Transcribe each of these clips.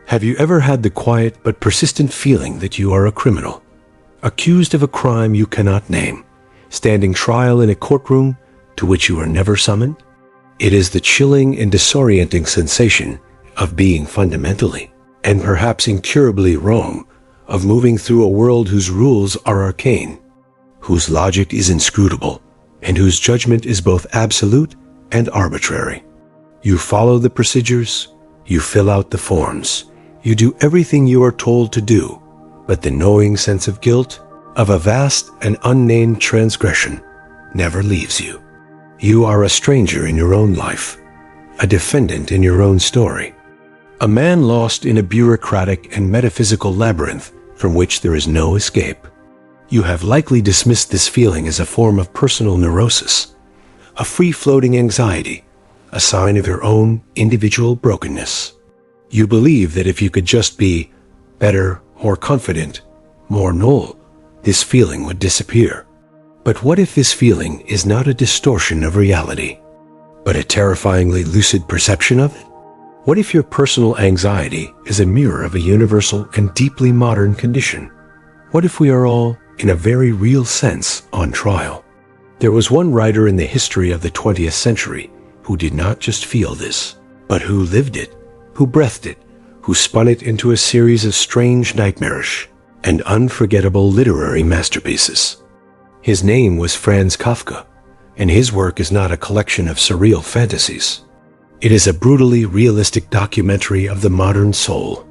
Have you ever had the quiet but persistent feeling that you are a criminal, accused of a crime you cannot name, standing trial in a courtroom to which you are never summoned? It is the chilling and disorienting sensation of being fundamentally and perhaps incurably wrong, of moving through a world whose rules are arcane, whose logic is inscrutable, and whose judgment is both absolute and arbitrary. You follow the procedures, you fill out the forms, you do everything you are told to do, but the gnawing sense of guilt, of a vast and unnamed transgression, never leaves you. You are a stranger in your own life, a defendant in your own story, a man lost in a bureaucratic and metaphysical labyrinth from which there is no escape. You have likely dismissed this feeling as a form of personal neurosis, a free-floating anxiety, a sign of your own individual brokenness. You believe that if you could just be better, more confident, more null, this feeling would disappear. But what if this feeling is not a distortion of reality, but a terrifyingly lucid perception of it? What if your personal anxiety is a mirror of a universal and deeply modern condition? What if we are all, in a very real sense, on trial? There was one writer in the history of the 20th century who did not just feel this, but who lived it, who breathed it, who spun it into a series of strange, nightmarish, and unforgettable literary masterpieces. His name was Franz Kafka, and his work is not a collection of surreal fantasies. It is a brutally realistic documentary of the modern soul.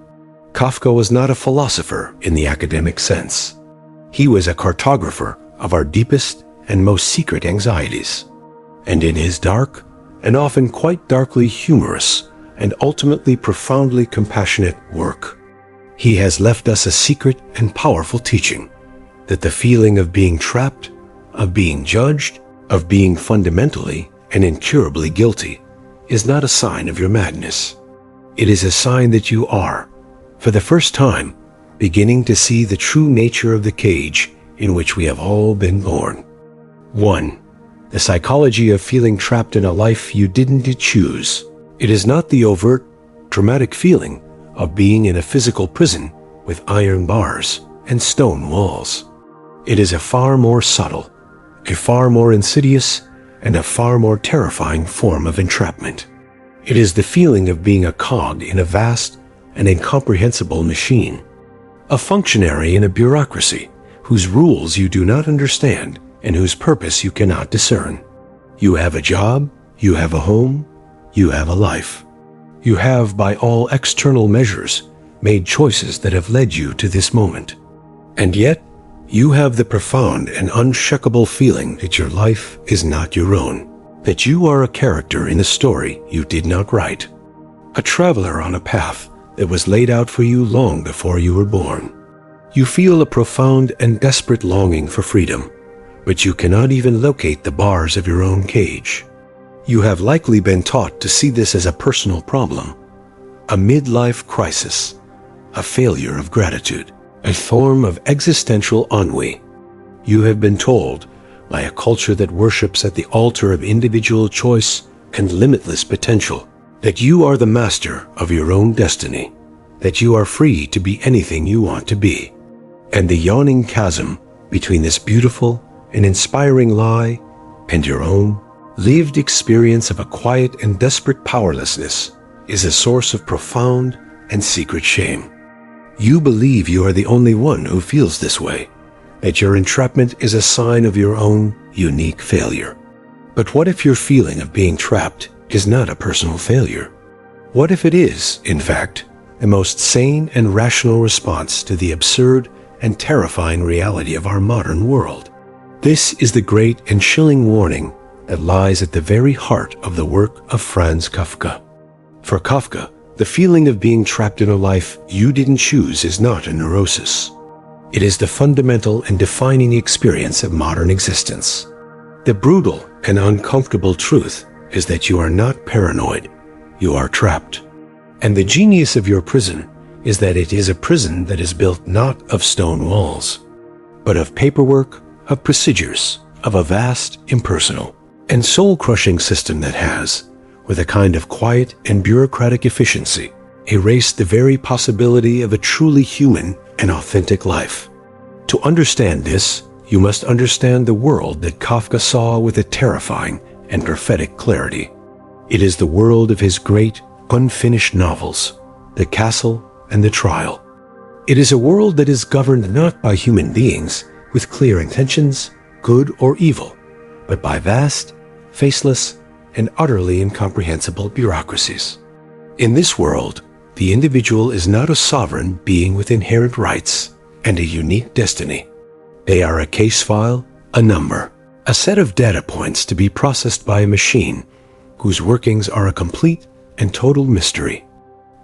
Kafka was not a philosopher in the academic sense. He was a cartographer of our deepest and most secret anxieties. And in his dark, and often quite darkly humorous, and ultimately profoundly compassionate work, he has left us a secret and powerful teaching that the feeling of being trapped, of being judged, of being fundamentally and incurably guilty is not a sign of your madness. It is a sign that you are, for the first time, beginning to see the true nature of the cage in which we have all been born. 1. The psychology of feeling trapped in a life you didn't choose. It is not the overt, dramatic feeling of being in a physical prison with iron bars and stone walls. It is a far more subtle, a far more insidious, and a far more terrifying form of entrapment. It is the feeling of being a cog in a vast and incomprehensible machine, a functionary in a bureaucracy whose rules you do not understand and whose purpose you cannot discern. You have a job, you have a home, you have a life. You have, by all external measures, made choices that have led you to this moment. And yet, you have the profound and unshakable feeling that your life is not your own, that you are a character in a story you did not write, a traveler on a path that was laid out for you long before you were born. You feel a profound and desperate longing for freedom, but you cannot even locate the bars of your own cage. You have likely been taught to see this as a personal problem, a midlife crisis, a failure of gratitude, a form of existential ennui. You have been told, by a culture that worships at the altar of individual choice and limitless potential, that you are the master of your own destiny, that you are free to be anything you want to be. And the yawning chasm between this beautiful and inspiring lie and your own lived experience of a quiet and desperate powerlessness is a source of profound and secret shame. You believe you are the only one who feels this way, that your entrapment is a sign of your own unique failure. But what if your feeling of being trapped is not a personal failure? What if it is, in fact, the most sane and rational response to the absurd and terrifying reality of our modern world? This is the great and chilling warning that lies at the very heart of the work of Franz Kafka. For Kafka, the feeling of being trapped in a life you didn't choose is not a neurosis. It is the fundamental and defining experience of modern existence. The brutal and uncomfortable truth is that you are not paranoid, you are trapped. And the genius of your prison is that it is a prison that is built not of stone walls, but of paperwork, of procedures, of a vast, impersonal, and soul-crushing system that has, with a kind of quiet and bureaucratic efficiency, erase the very possibility of a truly human and authentic life. To understand this, you must understand the world that Kafka saw with a terrifying and prophetic clarity. It is the world of his great, unfinished novels, The Castle and The Trial. It is a world that is governed not by human beings with clear intentions, good or evil, but by vast, faceless, and utterly incomprehensible bureaucracies. In this world, the individual is not a sovereign being with inherent rights and a unique destiny. They are a case file, a number, a set of data points to be processed by a machine whose workings are a complete and total mystery.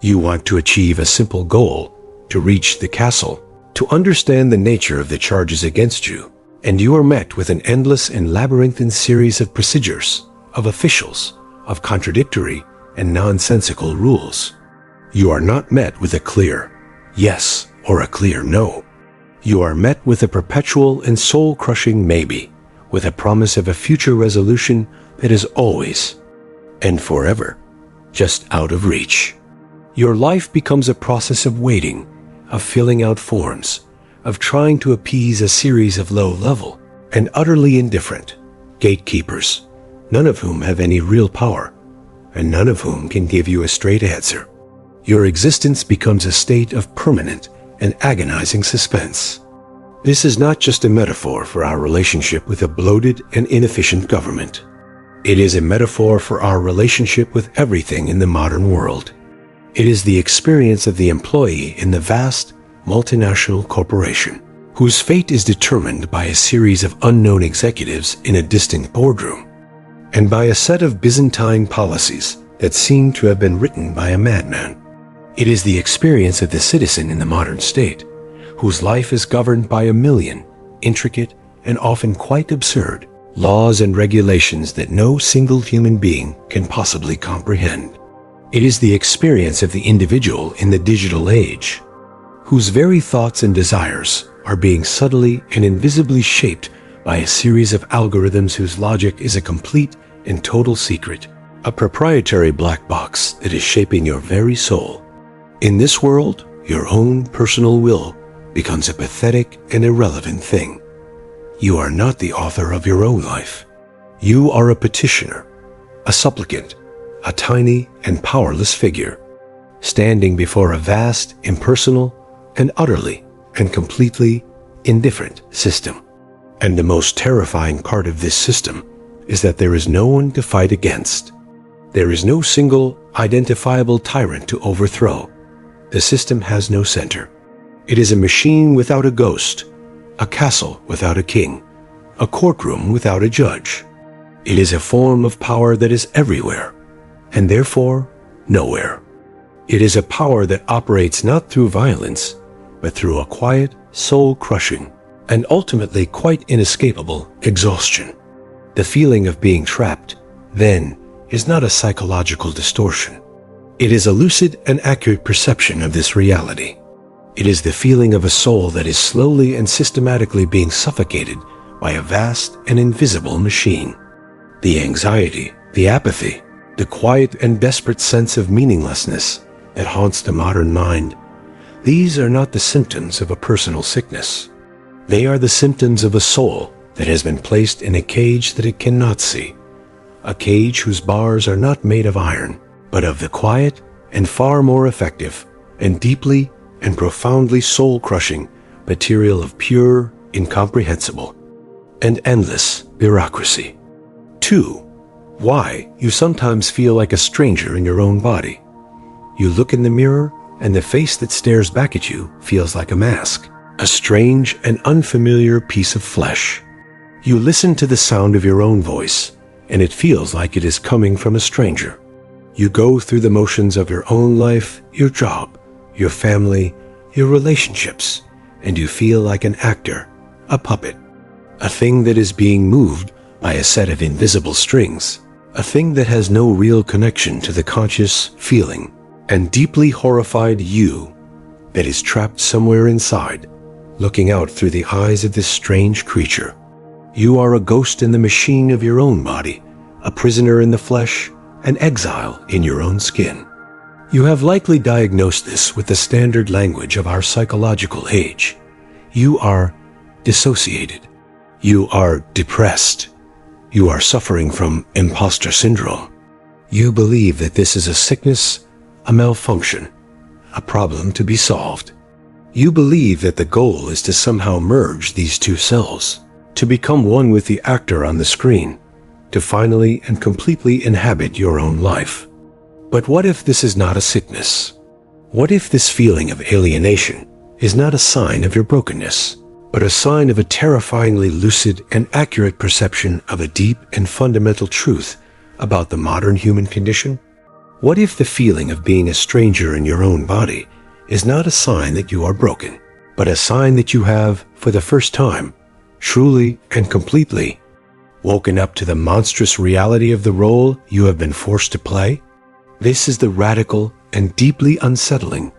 You want to achieve a simple goal, to reach the castle, to understand the nature of the charges against you, and you are met with an endless and labyrinthine series of procedures, of officials, of contradictory and nonsensical rules. You are not met with a clear yes or a clear no. You are met with a perpetual and soul-crushing maybe, with a promise of a future resolution that is always and forever just out of reach. Your life becomes a process of waiting, of filling out forms, of trying to appease a series of low-level and utterly indifferent gatekeepers, none of whom have any real power, and none of whom can give you a straight answer. Your existence becomes a state of permanent and agonizing suspense. This is not just a metaphor for our relationship with a bloated and inefficient government. It is a metaphor for our relationship with everything in the modern world. It is the experience of the employee in the vast, multinational corporation, whose fate is determined by a series of unknown executives in a distant boardroom, and by a set of Byzantine policies that seem to have been written by a madman. It is the experience of the citizen in the modern state, whose life is governed by a million intricate and often quite absurd laws and regulations that no single human being can possibly comprehend. It is the experience of the individual in the digital age, whose very thoughts and desires are being subtly and invisibly shaped by a series of algorithms whose logic is a complete and total secret, a proprietary black box that is shaping your very soul. In this world, your own personal will becomes a pathetic and irrelevant thing. You are not the author of your own life. You are a petitioner, a supplicant, a tiny and powerless figure, standing before a vast, impersonal, and utterly and completely indifferent system. And the most terrifying part of this system is that there is no one to fight against. There is no single, identifiable tyrant to overthrow. The system has no center. It is a machine without a ghost, a castle without a king, a courtroom without a judge. It is a form of power that is everywhere, and therefore nowhere. It is a power that operates not through violence, but through a quiet, soul-crushing, and ultimately quite inescapable exhaustion. The feeling of being trapped, then, is not a psychological distortion. It is a lucid and accurate perception of this reality. It is the feeling of a soul that is slowly and systematically being suffocated by a vast and invisible machine. The anxiety, the apathy, the quiet and desperate sense of meaninglessness that haunts the modern mind, these are not the symptoms of a personal sickness. They are the symptoms of a soul that has been placed in a cage that it cannot see, a cage whose bars are not made of iron, but of the quiet and far more effective and deeply and profoundly soul-crushing material of pure, incomprehensible, and endless bureaucracy. 2. Why you sometimes feel like a stranger in your own body. You look in the mirror and the face that stares back at you feels like a mask, a strange and unfamiliar piece of flesh. You listen to the sound of your own voice, and it feels like it is coming from a stranger. You go through the motions of your own life, your job, your family, your relationships, and you feel like an actor, a puppet, a thing that is being moved by a set of invisible strings, a thing that has no real connection to the conscious, feeling, and deeply horrified you that is trapped somewhere inside, looking out through the eyes of this strange creature. You are a ghost in the machine of your own body, a prisoner in the flesh, an exile in your own skin. You have likely diagnosed this with the standard language of our psychological age. You are dissociated. You are depressed. You are suffering from imposter syndrome. You believe that this is a sickness, a malfunction, a problem to be solved. You believe that the goal is to somehow merge these two selves, to become one with the actor on the screen, to finally and completely inhabit your own life. But what if this is not a sickness? What if this feeling of alienation is not a sign of your brokenness, but a sign of a terrifyingly lucid and accurate perception of a deep and fundamental truth about the modern human condition? What if the feeling of being a stranger in your own body is not a sign that you are broken, but a sign that you have, for the first time, truly and completely, woken up to the monstrous reality of the role you have been forced to play? This is the radical and deeply unsettling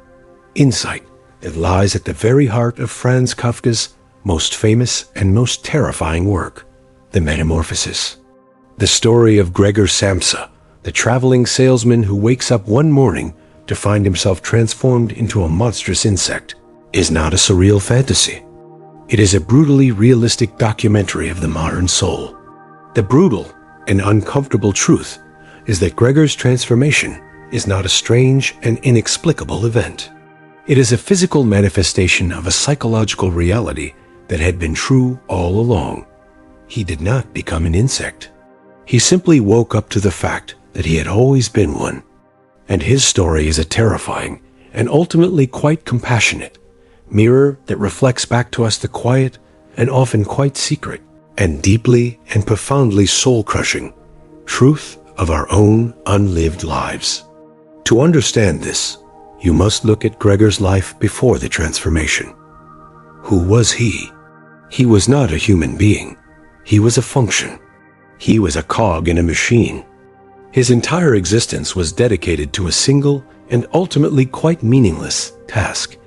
insight that lies at the very heart of Franz Kafka's most famous and most terrifying work, The Metamorphosis. The story of Gregor Samsa, the traveling salesman who wakes up one morning to find himself transformed into a monstrous insect, is not a surreal fantasy. It is a brutally realistic documentary of the modern soul. The brutal and uncomfortable truth is that Gregor's transformation is not a strange and inexplicable event. It is a physical manifestation of a psychological reality that had been true all along. He did not become an insect. He simply woke up to the fact that he had always been one. And his story is a terrifying and ultimately quite compassionate mirror that reflects back to us the quiet and often quite secret and deeply and profoundly soul-crushing truth of our own unlived lives. To understand this, you must look at Gregor's life before the transformation. Who was he? He was not a human being. He was a function. He was a cog in a machine. His entire existence was dedicated to a single and ultimately quite meaningless task: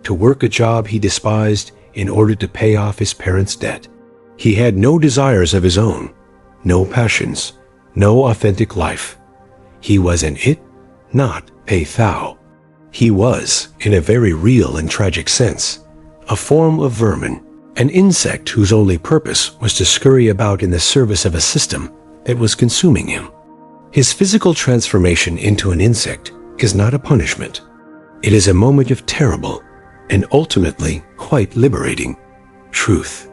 to work a job he despised in order to pay off his parents' debt. He had no desires of his own, no passions, no authentic life. He was an it, not a thou. He was, in a very real and tragic sense, a form of vermin, an insect whose only purpose was to scurry about in the service of a system that was consuming him. His physical transformation into an insect is not a punishment. It is a moment of terrible and ultimately quite liberating truth.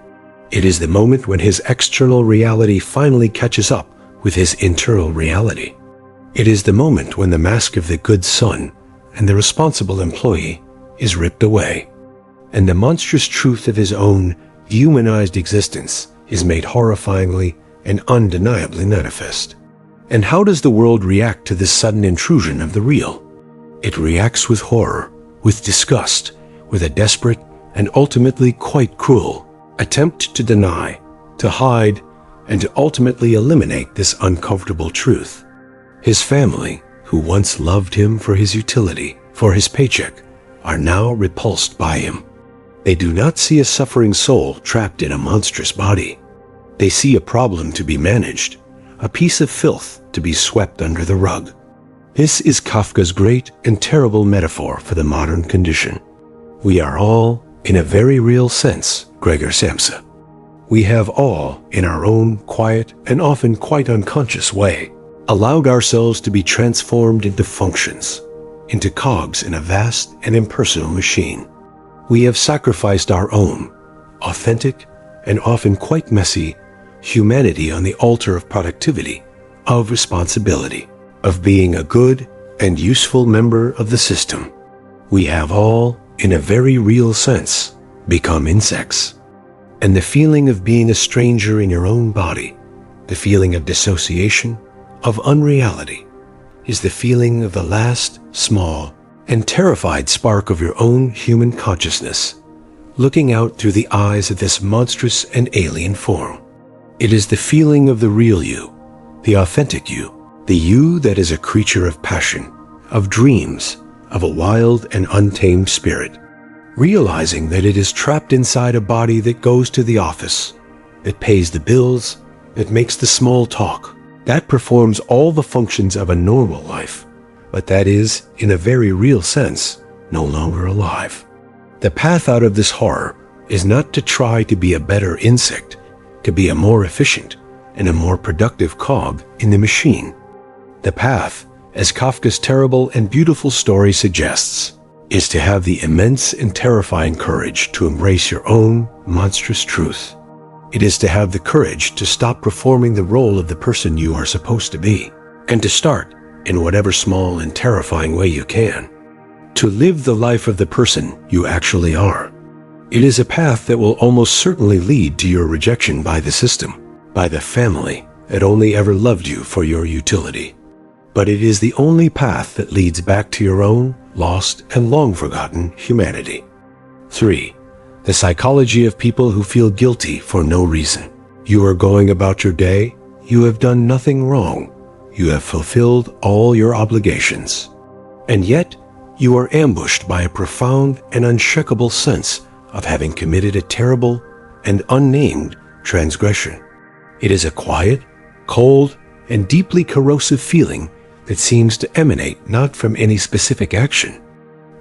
It is the moment when his external reality finally catches up with his internal reality. It is the moment when the mask of the good son and the responsible employee is ripped away, and the monstrous truth of his own humanized existence is made horrifyingly and undeniably manifest. And how does the world react to this sudden intrusion of the real? It reacts with horror, with disgust, with a desperate and ultimately quite cruel attempt to deny, to hide, and to ultimately eliminate this uncomfortable truth. His family, who once loved him for his utility, for his paycheck, are now repulsed by him. They do not see a suffering soul trapped in a monstrous body. They see a problem to be managed, a piece of filth to be swept under the rug. This is Kafka's great and terrible metaphor for the modern condition. We are all, in a very real sense, Gregor Samsa. We have all, in our own quiet and often quite unconscious way, allowed ourselves to be transformed into functions, into cogs in a vast and impersonal machine. We have sacrificed our own, authentic and often quite messy, humanity on the altar of productivity, of responsibility, of being a good and useful member of the system. We have all, in a very real sense, become insects. And the feeling of being a stranger in your own body, the feeling of dissociation, of unreality, is the feeling of the last, small, and terrified spark of your own human consciousness, looking out through the eyes of this monstrous and alien form. It is the feeling of the real you, the authentic you, the you that is a creature of passion, of dreams, of a wild and untamed spirit, realizing that it is trapped inside a body that goes to the office, that pays the bills, that makes the small talk, that performs all the functions of a normal life, but that is, in a very real sense, no longer alive. The path out of this horror is not to try to be a better insect, to be a more efficient and a more productive cog in the machine. The path, as Kafka's terrible and beautiful story suggests, is to have the immense and terrifying courage to embrace your own monstrous truth. It is to have the courage to stop performing the role of the person you are supposed to be, and to start, in whatever small and terrifying way you can, to live the life of the person you actually are. It is a path that will almost certainly lead to your rejection by the system, by the family that only ever loved you for your utility. But it is the only path that leads back to your own lost and long-forgotten humanity. 3. The psychology of people who feel guilty for no reason. You are going about your day. You have done nothing wrong. You have fulfilled all your obligations. And yet, you are ambushed by a profound and unshakable sense of having committed a terrible and unnamed transgression. It is a quiet, cold, and deeply corrosive feeling that seems to emanate not from any specific action,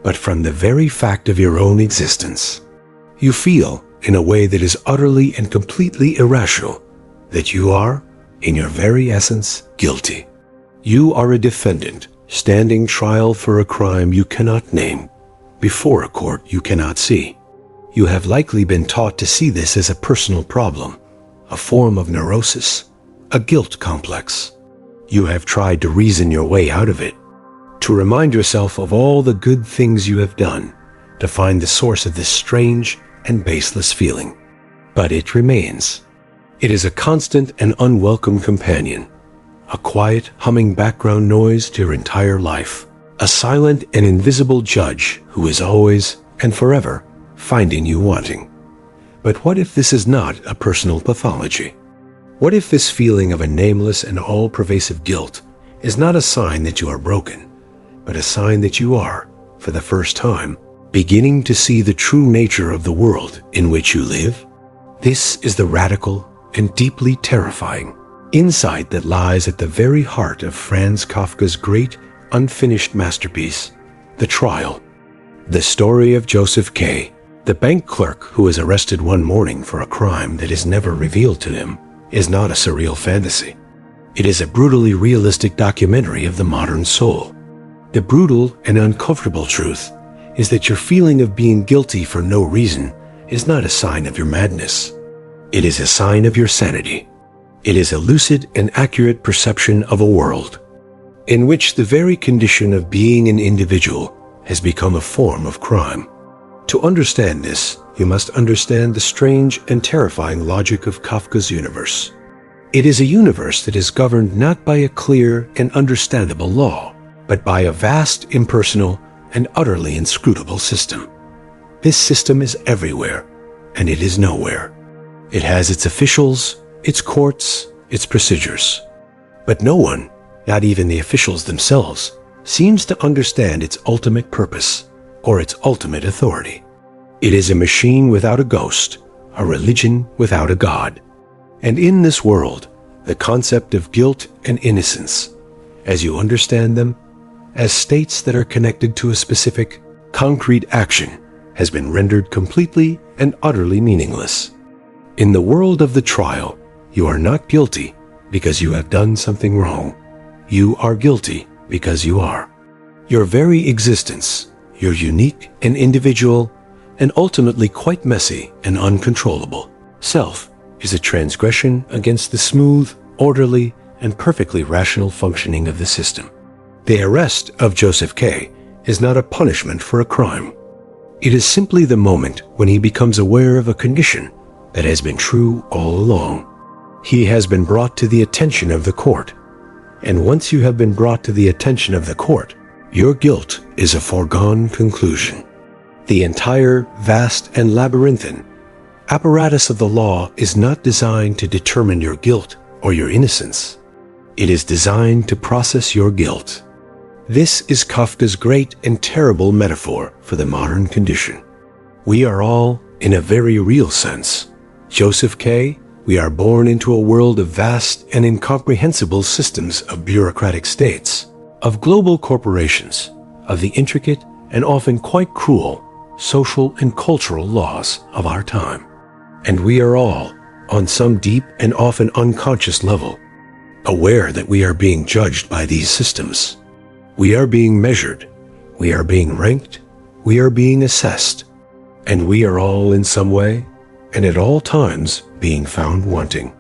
but from the very fact of your own existence. You feel, in a way that is utterly and completely irrational, that you are, in your very essence, guilty. You are a defendant, standing trial for a crime you cannot name, before a court you cannot see. You have likely been taught to see this as a personal problem, a form of neurosis, a guilt complex. You have tried to reason your way out of it, to remind yourself of all the good things you have done, to find the source of this strange and baseless feeling. But it remains. It is a constant and unwelcome companion, a quiet, humming background noise to your entire life, a silent and invisible judge who is always and forever finding you wanting. But what if this is not a personal pathology? What if this feeling of a nameless and all-pervasive guilt is not a sign that you are broken, but a sign that you are, for the first time, beginning to see the true nature of the world in which you live? This is the radical and deeply terrifying insight that lies at the very heart of Franz Kafka's great, unfinished masterpiece, The Trial. The story of Joseph K., the bank clerk who is arrested one morning for a crime that is never revealed to him, is not a surreal fantasy. It is a brutally realistic documentary of the modern soul. The brutal and uncomfortable truth is that your feeling of being guilty for no reason is not a sign of your madness. It is a sign of your sanity. It is a lucid and accurate perception of a world in which the very condition of being an individual has become a form of crime. To understand this, you must understand the strange and terrifying logic of Kafka's universe. It is a universe that is governed not by a clear and understandable law, but by a vast, impersonal, and utterly inscrutable system. This system is everywhere, and it is nowhere. It has its officials, its courts, its procedures. But no one, not even the officials themselves, seems to understand its ultimate purpose or its ultimate authority. It is a machine without a ghost, a religion without a god. And in this world, the concept of guilt and innocence, as you understand them, as states that are connected to a specific, concrete action, has been rendered completely and utterly meaningless. In the world of the trial, you are not guilty because you have done something wrong. You are guilty because you are. Your very existence, your unique and individual, and ultimately quite messy and uncontrollable self, is a transgression against the smooth, orderly, and perfectly rational functioning of the system. The arrest of Joseph K. is not a punishment for a crime. It is simply the moment when he becomes aware of a condition that has been true all along. He has been brought to the attention of the court, and once you have been brought to the attention of the court, your guilt is a foregone conclusion. The entire vast and labyrinthine apparatus of the law is not designed to determine your guilt or your innocence. It is designed to process your guilt. This is Kafka's great and terrible metaphor for the modern condition. We are all, in a very real sense, Joseph K. We are born into a world of vast and incomprehensible systems of bureaucratic states, of global corporations, of the intricate and often quite cruel social and cultural laws of our time. And we are all, on some deep and often unconscious level, aware that we are being judged by these systems. We are being measured, we are being ranked, we are being assessed, and we are all in some way, and at all times, being found wanting.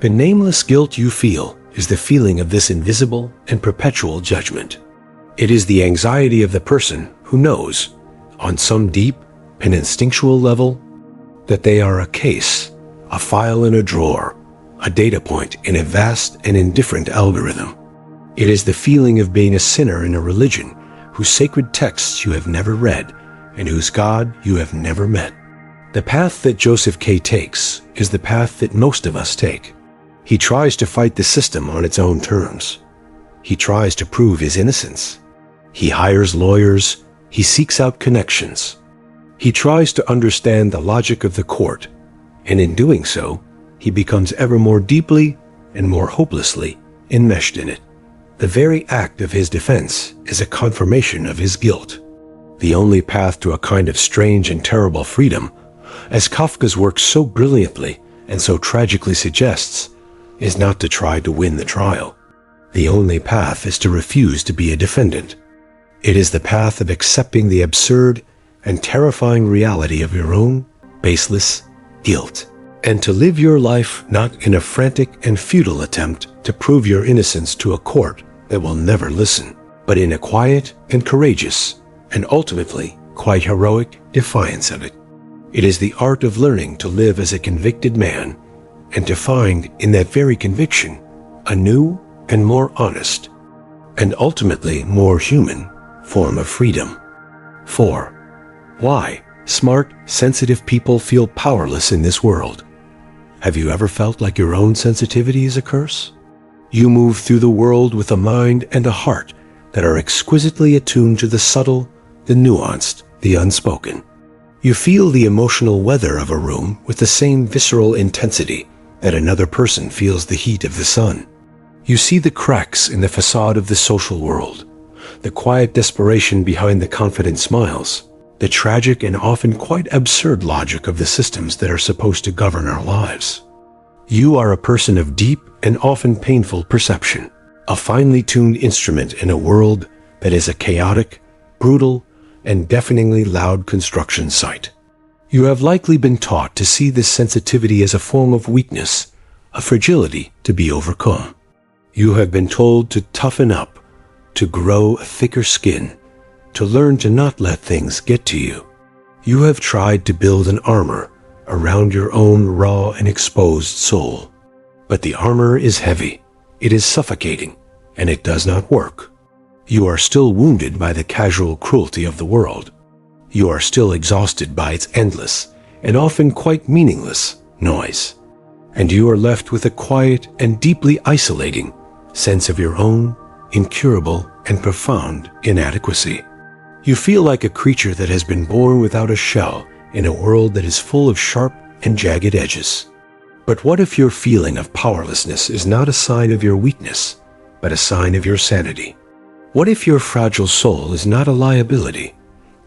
The nameless guilt you feel is the feeling of this invisible and perpetual judgment. It is the anxiety of the person who knows, on some deep and instinctual level, that they are a case, a file in a drawer, a data point in a vast and indifferent algorithm. It is the feeling of being a sinner in a religion whose sacred texts you have never read and whose God you have never met. The path that Joseph K. takes is the path that most of us take. He tries to fight the system on its own terms. He tries to prove his innocence. He hires lawyers. He seeks out connections. He tries to understand the logic of the court, and in doing so, he becomes ever more deeply and more hopelessly enmeshed in it. The very act of his defense is a confirmation of his guilt. The only path to a kind of strange and terrible freedom, as Kafka's work so brilliantly and so tragically suggests, is not to try to win the trial. The only path is to refuse to be a defendant. It is the path of accepting the absurd and terrifying reality of your own baseless guilt, and to live your life not in a frantic and futile attempt to prove your innocence to a court that will never listen, but in a quiet and courageous, and ultimately quite heroic defiance of it. It is the art of learning to live as a convicted man, and to find in that very conviction a new and more honest, and ultimately more human form of freedom. 4. Why smart, sensitive people feel powerless in this world. Have you ever felt like your own sensitivity is a curse? You move through the world with a mind and a heart that are exquisitely attuned to the subtle, the nuanced, the unspoken. You feel the emotional weather of a room with the same visceral intensity that another person feels the heat of the sun. You see the cracks in the facade of the social world, the quiet desperation behind the confident smiles, the tragic and often quite absurd logic of the systems that are supposed to govern our lives. You are a person of deep and often painful perception, a finely tuned instrument in a world that is a chaotic, brutal, and deafeningly loud construction site. You have likely been taught to see this sensitivity as a form of weakness, a fragility to be overcome. You have been told to toughen up, to grow a thicker skin, to learn to not let things get to you. You have tried to build an armor around your own raw and exposed soul. But the armor is heavy, it is suffocating, and it does not work. You are still wounded by the casual cruelty of the world. You are still exhausted by its endless and often quite meaningless noise. And you are left with a quiet and deeply isolating sense of your own incurable and profound inadequacy. You feel like a creature that has been born without a shell in a world that is full of sharp and jagged edges. But what if your feeling of powerlessness is not a sign of your weakness, but a sign of your sanity? What if your fragile soul is not a liability,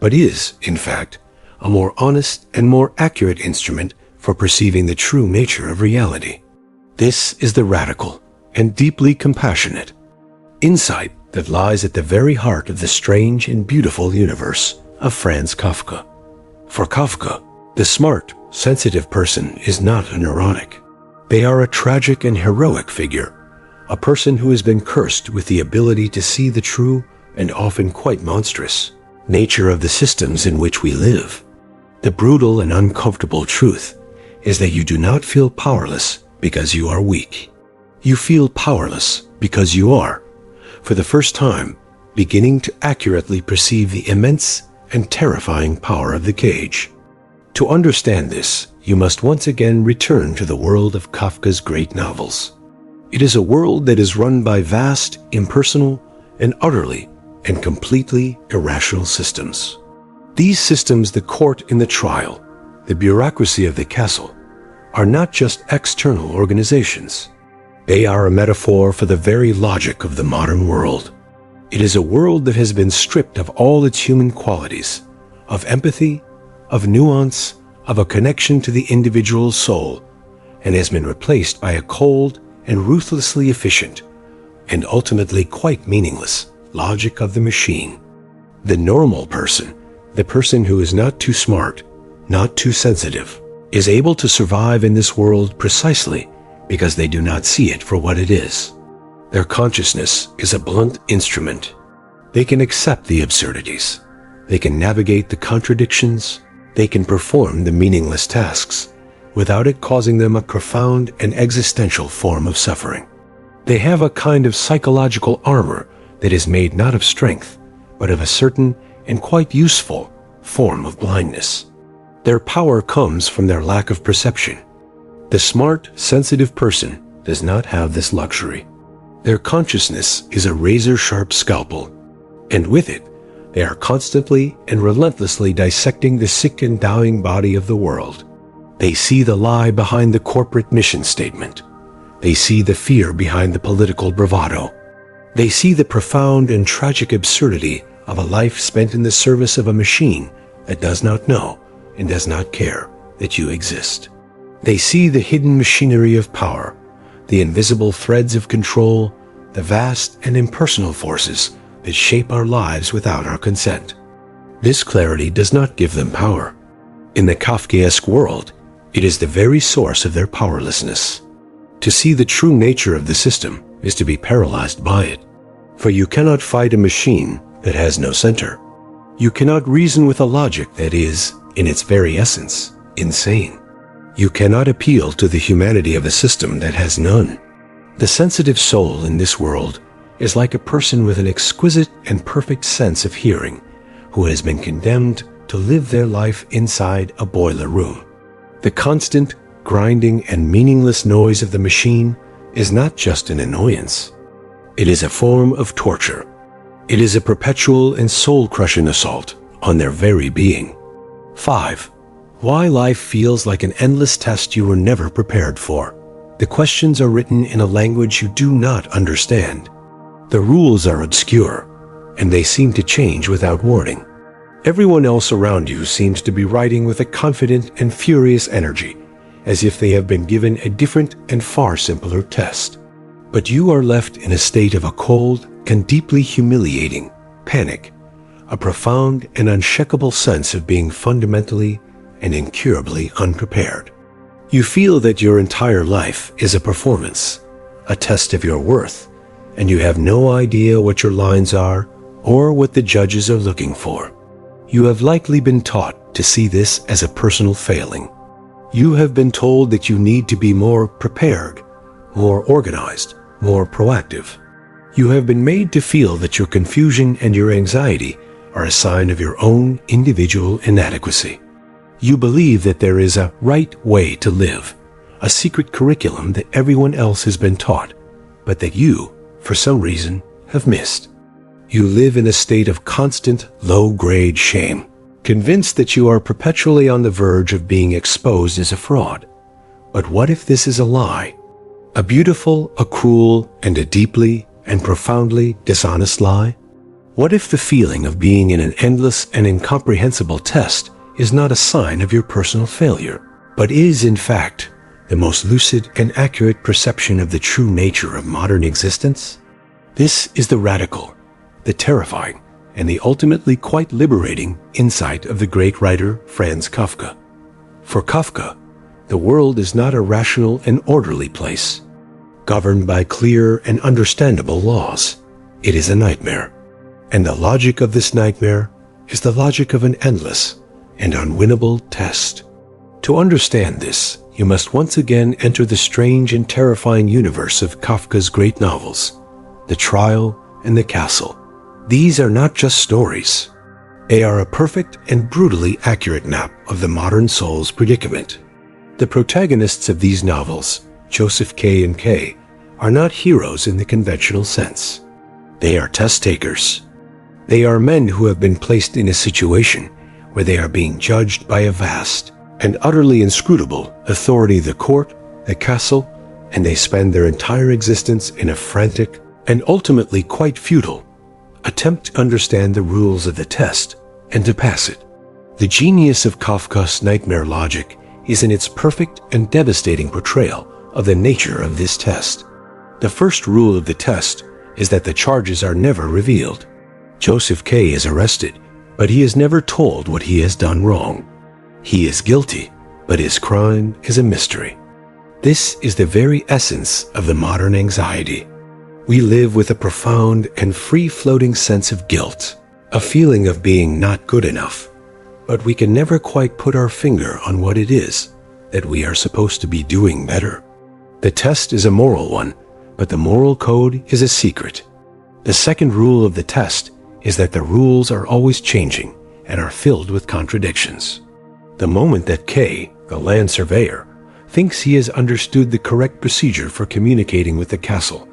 but is, in fact, a more honest and more accurate instrument for perceiving the true nature of reality? This is the radical and deeply compassionate insight that lies at the very heart of the strange and beautiful universe of Franz Kafka. For Kafka, the smart, sensitive person is not a neurotic. They are a tragic and heroic figure, a person who has been cursed with the ability to see the true and often quite monstrous nature of the systems in which we live. The brutal and uncomfortable truth is that you do not feel powerless because you are weak. You feel powerless because you are, for the first time, beginning to accurately perceive the immense and terrifying power of the cage. To understand this, you must once again return to the world of Kafka's great novels. It is a world that is run by vast, impersonal, and utterly and completely irrational systems. These systems, the court in the trial, the bureaucracy of the castle, are not just external organizations. They are a metaphor for the very logic of the modern world. It is a world that has been stripped of all its human qualities, of empathy, of nuance, of a connection to the individual soul, and has been replaced by a cold and ruthlessly efficient, and ultimately quite meaningless, logic of the machine. The normal person, the person who is not too smart, not too sensitive, is able to survive in this world precisely because they do not see it for what it is. Their consciousness is a blunt instrument. They can accept the absurdities. They can navigate the contradictions. They can perform the meaningless tasks without it causing them a profound and existential form of suffering. They have a kind of psychological armor that is made not of strength, but of a certain and quite useful form of blindness. Their power comes from their lack of perception. The smart, sensitive person does not have this luxury. Their consciousness is a razor-sharp scalpel, and with it, they are constantly and relentlessly dissecting the sick and dying body of the world. They see the lie behind the corporate mission statement. They see the fear behind the political bravado. They see the profound and tragic absurdity of a life spent in the service of a machine that does not know and does not care that you exist. They see the hidden machinery of power, the invisible threads of control, the vast and impersonal forces that shape our lives without our consent. This clarity does not give them power. In the Kafkaesque world, it is the very source of their powerlessness. To see the true nature of the system is to be paralyzed by it. For you cannot fight a machine that has no center. You cannot reason with a logic that is, in its very essence, insane. You cannot appeal to the humanity of a system that has none. The sensitive soul in this world is like a person with an exquisite and perfect sense of hearing who has been condemned to live their life inside a boiler room. The constant, grinding, and meaningless noise of the machine is not just an annoyance. It is a form of torture. It is a perpetual and soul-crushing assault on their very being. 5. Why life feels like an endless test you were never prepared for. The questions are written in a language you do not understand. The rules are obscure, and they seem to change without warning. Everyone else around you seems to be writing with a confident and furious energy, as if they have been given a different and far simpler test. But you are left in a state of a cold and deeply humiliating panic, a profound and unshakable sense of being fundamentally and incurably unprepared. You feel that your entire life is a performance, a test of your worth, and you have no idea what your lines are or what the judges are looking for. You have likely been taught to see this as a personal failing. You have been told that you need to be more prepared, more organized, more proactive. You have been made to feel that your confusion and your anxiety are a sign of your own individual inadequacy. You believe that there is a right way to live, a secret curriculum that everyone else has been taught, but that you, for some reason, have missed. You live in a state of constant, low-grade shame, convinced that you are perpetually on the verge of being exposed as a fraud. But what if this is a lie? A beautiful, a cruel, and a deeply and profoundly dishonest lie? What if the feeling of being in an endless and incomprehensible test is not a sign of your personal failure, but is, in fact, the most lucid and accurate perception of the true nature of modern existence? This is the radical, the terrifying, and the ultimately quite liberating insight of the great writer Franz Kafka. For Kafka, the world is not a rational and orderly place, governed by clear and understandable laws. It is a nightmare, and the logic of this nightmare is the logic of an endless and unwinnable test. To understand this, you must once again enter the strange and terrifying universe of Kafka's great novels, The Trial and The Castle. These are not just stories. They are a perfect and brutally accurate map of the modern soul's predicament. The protagonists of these novels, Joseph K. and K., are not heroes in the conventional sense. They are test takers. They are men who have been placed in a situation where they are being judged by a vast and utterly inscrutable authority, the court, the castle, and they spend their entire existence in a frantic and ultimately quite futile Attempt to understand the rules of the test and to pass it. The genius of Kafka's nightmare logic is in its perfect and devastating portrayal of the nature of this test. The first rule of the test is that the charges are never revealed. Joseph K. is arrested, but he is never told what he has done wrong. He is guilty, but his crime is a mystery. This is the very essence of the modern anxiety. We live with a profound and free-floating sense of guilt, a feeling of being not good enough, but we can never quite put our finger on what it is that we are supposed to be doing better. The test is a moral one, but the moral code is a secret. The second rule of the test is that the rules are always changing and are filled with contradictions. The moment that K, the land surveyor, thinks he has understood the correct procedure for communicating with the castle,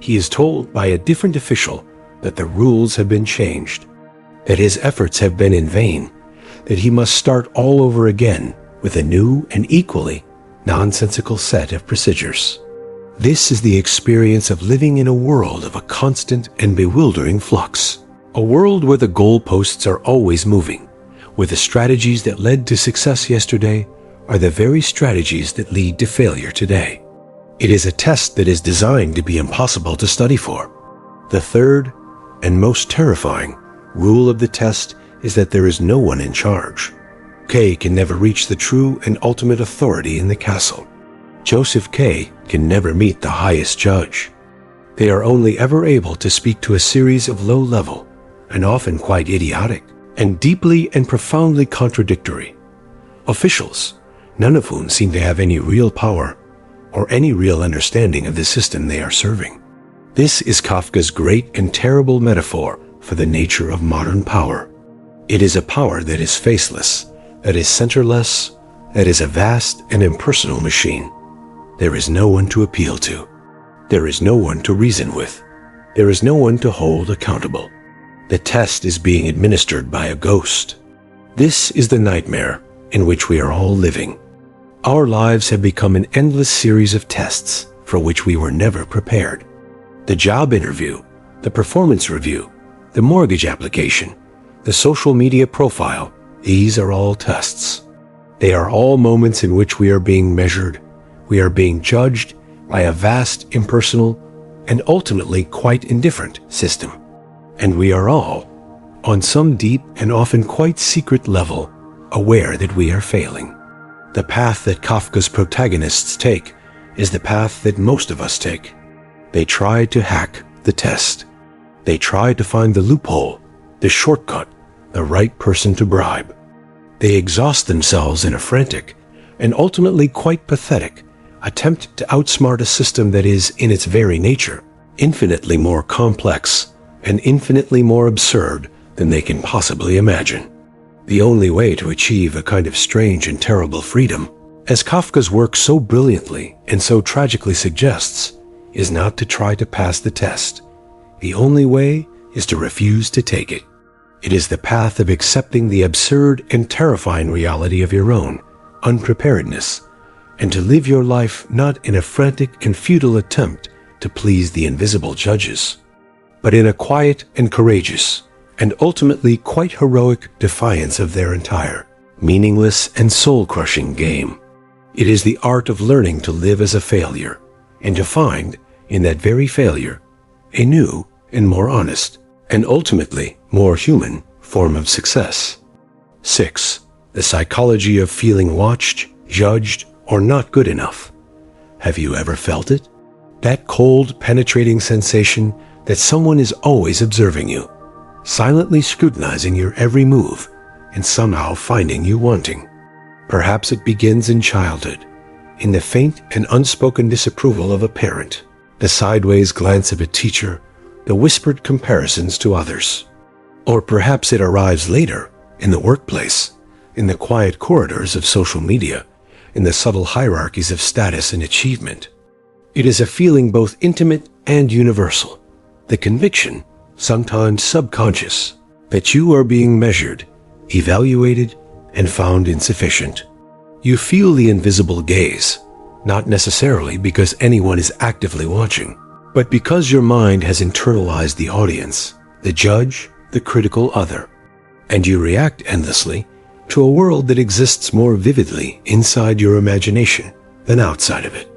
he is told by a different official that the rules have been changed, that his efforts have been in vain, that he must start all over again with a new and equally nonsensical set of procedures. This is the experience of living in a world of a constant and bewildering flux. A world where the goalposts are always moving, where the strategies that led to success yesterday are the very strategies that lead to failure today. It is a test that is designed to be impossible to study for. The third and most terrifying rule of the test is that there is no one in charge. K can never reach the true and ultimate authority in the castle. Joseph K can never meet the highest judge. They are only ever able to speak to a series of low-level, and often quite idiotic, and deeply and profoundly contradictory officials, none of whom seem to have any real power or any real understanding of the system they are serving. This is Kafka's great and terrible metaphor for the nature of modern power. It is a power that is faceless, that is centerless, that is a vast and impersonal machine. There is no one to appeal to. There is no one to reason with. There is no one to hold accountable. The test is being administered by a ghost. This is the nightmare in which we are all living. Our lives have become an endless series of tests for which we were never prepared. The job interview, the performance review, the mortgage application, the social media profile, these are all tests. They are all moments in which we are being measured. We are being judged by a vast, impersonal, and ultimately quite indifferent system. And we are all, on some deep and often quite secret level, aware that we are failing. The path that Kafka's protagonists take is the path that most of us take. They try to hack the test. They try to find the loophole, the shortcut, the right person to bribe. They exhaust themselves in a frantic and ultimately quite pathetic attempt to outsmart a system that is, in its very nature, infinitely more complex and infinitely more absurd than they can possibly imagine. The only way to achieve a kind of strange and terrible freedom, as Kafka's work so brilliantly and so tragically suggests, is not to try to pass the test. The only way is to refuse to take it. It is the path of accepting the absurd and terrifying reality of your own unpreparedness, and to live your life not in a frantic and futile attempt to please the invisible judges, but in a quiet and courageous, and ultimately quite heroic defiance of their entire, meaningless and soul-crushing game. It is the art of learning to live as a failure, and to find, in that very failure, a new and more honest, and ultimately more human form of success. 6. The psychology of feeling watched, judged, or not good enough. Have you ever felt it? That cold, penetrating sensation that someone is always observing you, silently scrutinizing your every move, and somehow finding you wanting. Perhaps it begins in childhood, in the faint and unspoken disapproval of a parent, the sideways glance of a teacher, the whispered comparisons to others. Or perhaps it arrives later, in the workplace, in the quiet corridors of social media, in the subtle hierarchies of status and achievement. It is a feeling both intimate and universal, the conviction, sometimes subconscious, that you are being measured, evaluated, and found insufficient. You feel the invisible gaze, not necessarily because anyone is actively watching, but because your mind has internalized the audience, the judge, the critical other. And you react endlessly to a world that exists more vividly inside your imagination than outside of it.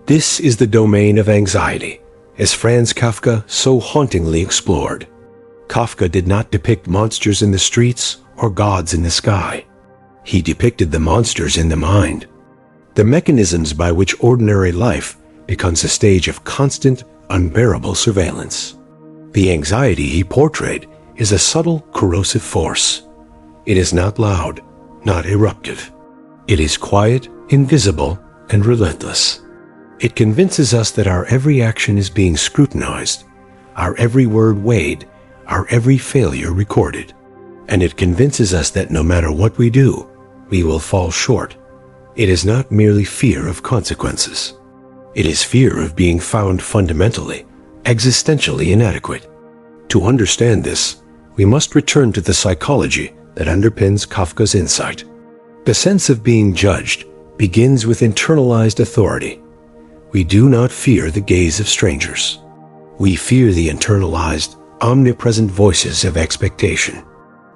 This is the domain of anxiety, as Franz Kafka so hauntingly explored. Kafka did not depict monsters in the streets or gods in the sky. He depicted the monsters in the mind, the mechanisms by which ordinary life becomes a stage of constant, unbearable surveillance. The anxiety he portrayed is a subtle, corrosive force. It is not loud, not eruptive. It is quiet, invisible, and relentless. It convinces us that our every action is being scrutinized, our every word weighed, our every failure recorded. And it convinces us that no matter what we do, we will fall short. It is not merely fear of consequences. It is fear of being found fundamentally, existentially inadequate. To understand this, we must return to the psychology that underpins Kafka's insight. The sense of being judged begins with internalized authority. We do not fear the gaze of strangers. We fear the internalized, omnipresent voices of expectation.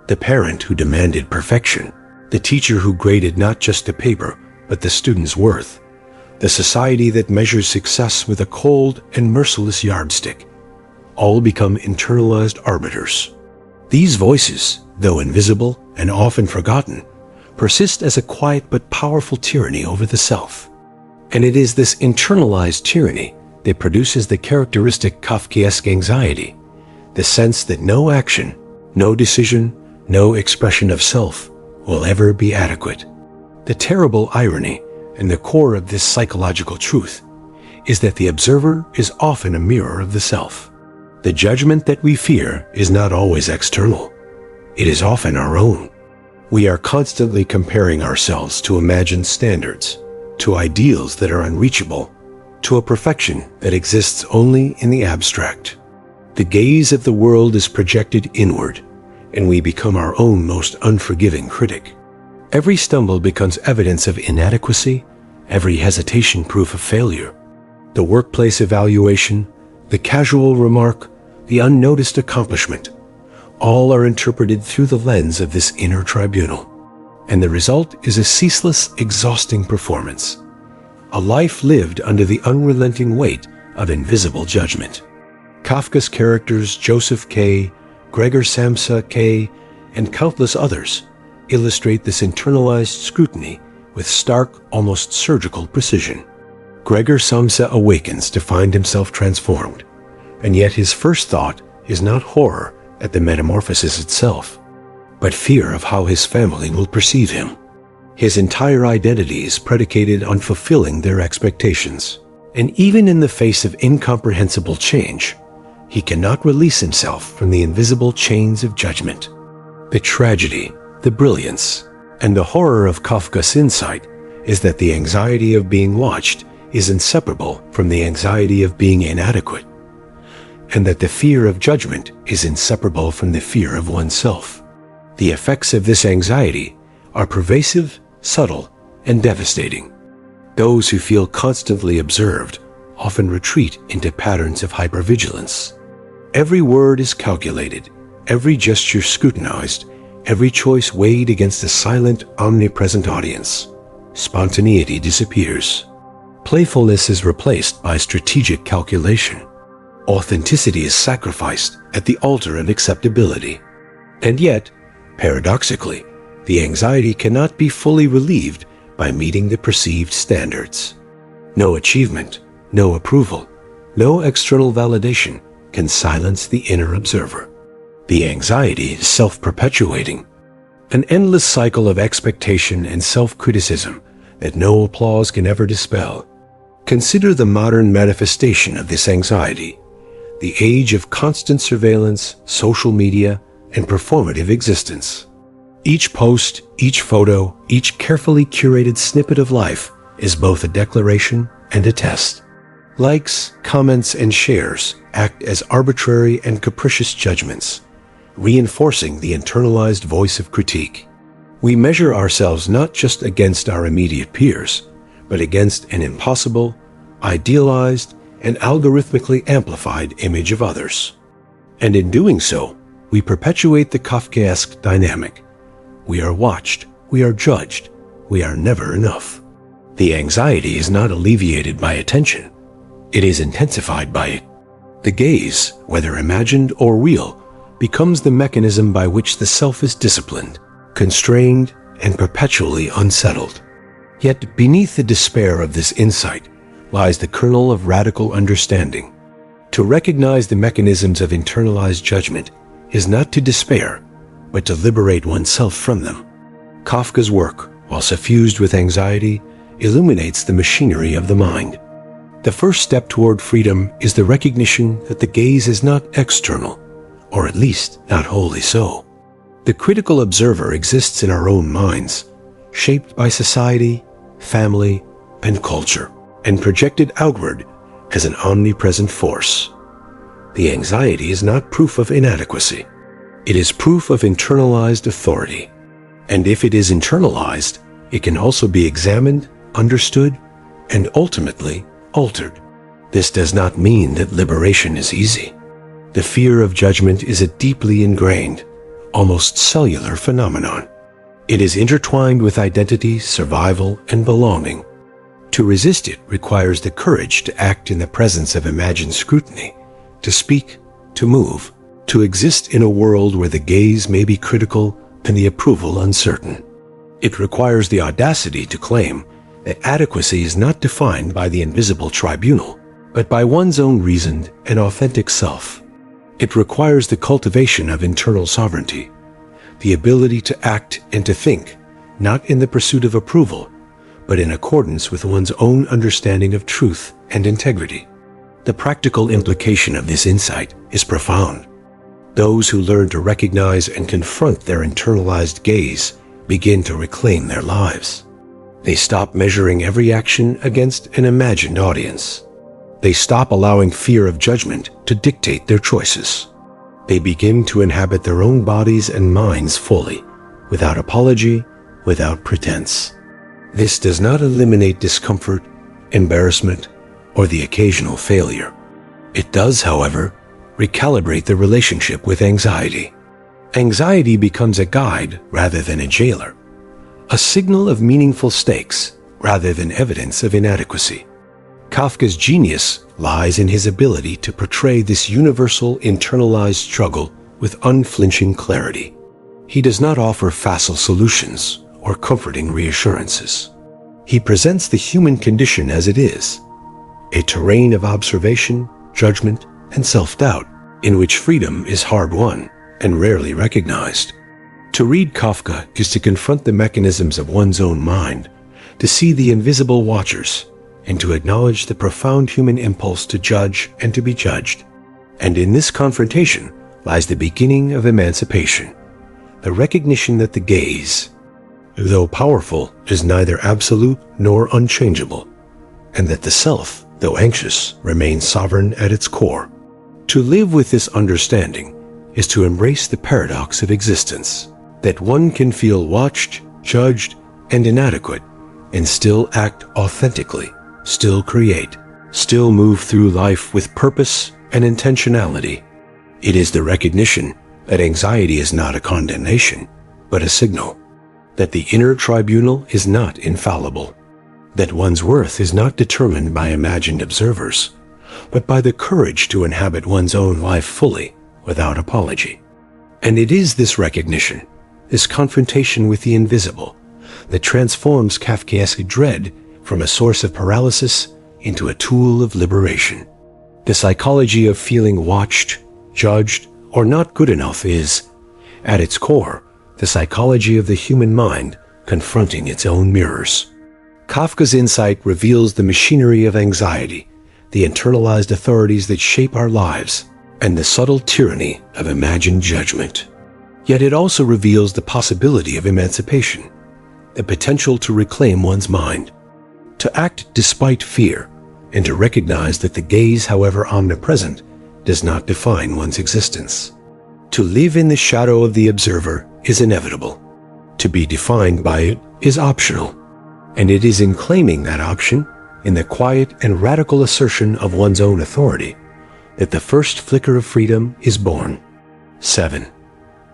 The parent who demanded perfection, the teacher who graded not just the paper, but the student's worth, the society that measures success with a cold and merciless yardstick, all become internalized arbiters. These voices, though invisible and often forgotten, persist as a quiet but powerful tyranny over the self. And it is this internalized tyranny that produces the characteristic Kafkaesque anxiety, the sense that no action, no decision, no expression of self will ever be adequate. The terrible irony and the core of this psychological truth is that the observer is often a mirror of the self. The judgment that we fear is not always external. It is often our own. We are constantly comparing ourselves to imagined standards, to ideals that are unreachable, to a perfection that exists only in the abstract. The gaze of the world is projected inward, and we become our own most unforgiving critic. Every stumble becomes evidence of inadequacy, every hesitation proof of failure. The workplace evaluation, the casual remark, the unnoticed accomplishment, all are interpreted through the lens of this inner tribunal. And the result is a ceaseless, exhausting performance. A life lived under the unrelenting weight of invisible judgment. Kafka's characters Joseph K., Gregor Samsa K., and countless others illustrate this internalized scrutiny with stark, almost surgical precision. Gregor Samsa awakens to find himself transformed, and yet his first thought is not horror at the metamorphosis itself, but fear of how his family will perceive him. His entire identity is predicated on fulfilling their expectations, and even in the face of incomprehensible change, he cannot release himself from the invisible chains of judgment. The tragedy, the brilliance, and the horror of Kafka's insight is that the anxiety of being watched is inseparable from the anxiety of being inadequate, and that the fear of judgment is inseparable from the fear of oneself. The effects of this anxiety are pervasive, subtle, and devastating. Those who feel constantly observed often retreat into patterns of hypervigilance. Every word is calculated, every gesture scrutinized, every choice weighed against a silent, omnipresent audience. Spontaneity disappears. Playfulness is replaced by strategic calculation. Authenticity is sacrificed at the altar of acceptability. And yet, paradoxically, the anxiety cannot be fully relieved by meeting the perceived standards. No achievement, no approval, no external validation can silence the inner observer. The anxiety is self-perpetuating, an endless cycle of expectation and self-criticism that no applause can ever dispel. Consider the modern manifestation of this anxiety, the age of constant surveillance, social media, and performative existence. Each post, each photo, each carefully curated snippet of life is both a declaration and a test. Likes, comments, and shares act as arbitrary and capricious judgments, reinforcing the internalized voice of critique. We measure ourselves not just against our immediate peers, but against an impossible, idealized, and algorithmically amplified image of others. And in doing so, we perpetuate the Kafkaesque dynamic. We are watched, we are judged, we are never enough. The anxiety is not alleviated by attention. It is intensified by it. The gaze, whether imagined or real, becomes the mechanism by which the self is disciplined, constrained, and perpetually unsettled. Yet beneath the despair of this insight lies the kernel of radical understanding. To recognize the mechanisms of internalized judgment is not to despair, but to liberate oneself from them. Kafka's work, while suffused with anxiety, illuminates the machinery of the mind. The first step toward freedom is the recognition that the gaze is not external, or at least not wholly so. The critical observer exists in our own minds, shaped by society, family, and culture, and projected outward as an omnipresent force. The anxiety is not proof of inadequacy. It is proof of internalized authority. And if it is internalized, it can also be examined, understood, and ultimately altered. This does not mean that liberation is easy. The fear of judgment is a deeply ingrained, almost cellular phenomenon. It is intertwined with identity, survival, and belonging. To resist it requires the courage to act in the presence of imagined scrutiny, to speak, to move, to exist in a world where the gaze may be critical and the approval uncertain. It requires the audacity to claim that adequacy is not defined by the invisible tribunal, but by one's own reasoned and authentic self. It requires the cultivation of internal sovereignty, the ability to act and to think, not in the pursuit of approval, but in accordance with one's own understanding of truth and integrity. The practical implication of this insight is profound. Those who learn to recognize and confront their internalized gaze begin to reclaim their lives. They stop measuring every action against an imagined audience. They stop allowing fear of judgment to dictate their choices. They begin to inhabit their own bodies and minds fully, without apology, without pretense. This does not eliminate discomfort, embarrassment, or the occasional failure. It does, however, recalibrate the relationship with anxiety. Anxiety becomes a guide rather than a jailer, a signal of meaningful stakes rather than evidence of inadequacy. Kafka's genius lies in his ability to portray this universal internalized struggle with unflinching clarity. He does not offer facile solutions or comforting reassurances. He presents the human condition as it is, a terrain of observation, judgment, and self-doubt, in which freedom is hard-won and rarely recognized. To read Kafka is to confront the mechanisms of one's own mind, to see the invisible watchers, and to acknowledge the profound human impulse to judge and to be judged. And in this confrontation lies the beginning of emancipation, the recognition that the gaze, though powerful, is neither absolute nor unchangeable, and that the self, though anxious, remains sovereign at its core. To live with this understanding is to embrace the paradox of existence, that one can feel watched, judged, and inadequate, and still act authentically, still create, still move through life with purpose and intentionality. It is the recognition that anxiety is not a condemnation, but a signal, that the inner tribunal is not infallible, that one's worth is not determined by imagined observers, but by the courage to inhabit one's own life fully, without apology. And it is this recognition, this confrontation with the invisible, that transforms Kafkaesque dread from a source of paralysis into a tool of liberation. The psychology of feeling watched, judged, or not good enough is, at its core, the psychology of the human mind confronting its own mirrors. Kafka's insight reveals the machinery of anxiety, the internalized authorities that shape our lives, and the subtle tyranny of imagined judgment. Yet it also reveals the possibility of emancipation, the potential to reclaim one's mind, to act despite fear, and to recognize that the gaze, however omnipresent, does not define one's existence. To live in the shadow of the observer is inevitable. To be defined by it is optional. And it is in claiming that option, in the quiet and radical assertion of one's own authority, that the first flicker of freedom is born. 7.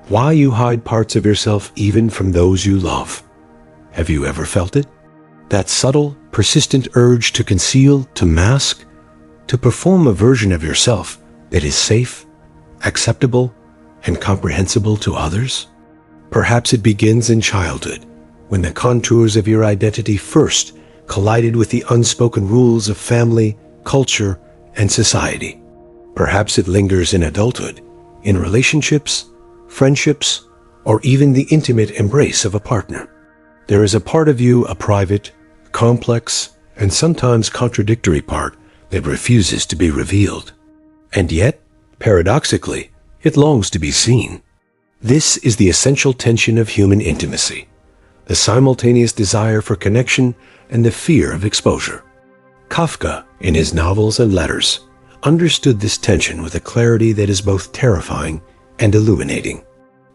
Why you hide parts of yourself even from those you love. Have you ever felt it? That subtle, persistent urge to conceal, to mask, to perform a version of yourself that is safe, acceptable, and comprehensible to others? Perhaps it begins in childhood, when the contours of your identity first collided with the unspoken rules of family, culture, and society. Perhaps it lingers in adulthood, in relationships, friendships, or even the intimate embrace of a partner. There is a part of you, a private, complex, and sometimes contradictory part that refuses to be revealed. And yet, paradoxically, it longs to be seen. This is the essential tension of human intimacy, the simultaneous desire for connection and the fear of exposure. Kafka, in his novels and letters, understood this tension with a clarity that is both terrifying and illuminating.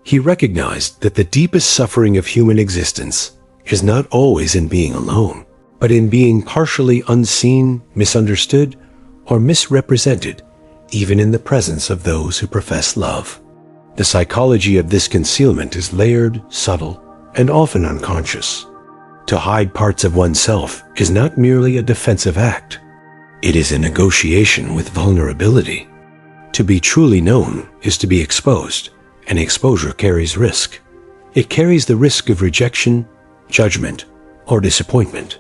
He recognized that the deepest suffering of human existence is not always in being alone, but in being partially unseen, misunderstood, or misrepresented, even in the presence of those who profess love. The psychology of this concealment is layered, subtle, and often unconscious. To hide parts of oneself is not merely a defensive act. It is a negotiation with vulnerability. To be truly known is to be exposed, and exposure carries risk. It carries the risk of rejection, judgment, or disappointment.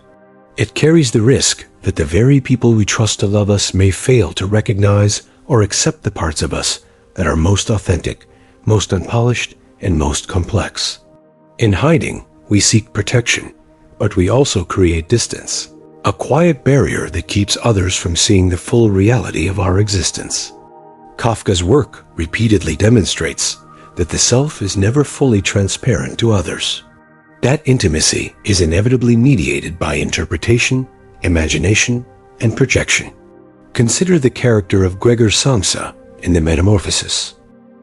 It carries the risk that the very people we trust to love us may fail to recognize or accept the parts of us that are most authentic, most unpolished, and most complex. In hiding, we seek protection, but we also create distance, a quiet barrier that keeps others from seeing the full reality of our existence. Kafka's work repeatedly demonstrates that the self is never fully transparent to others. That intimacy is inevitably mediated by interpretation, imagination, and projection. Consider the character of Gregor Samsa in The Metamorphosis.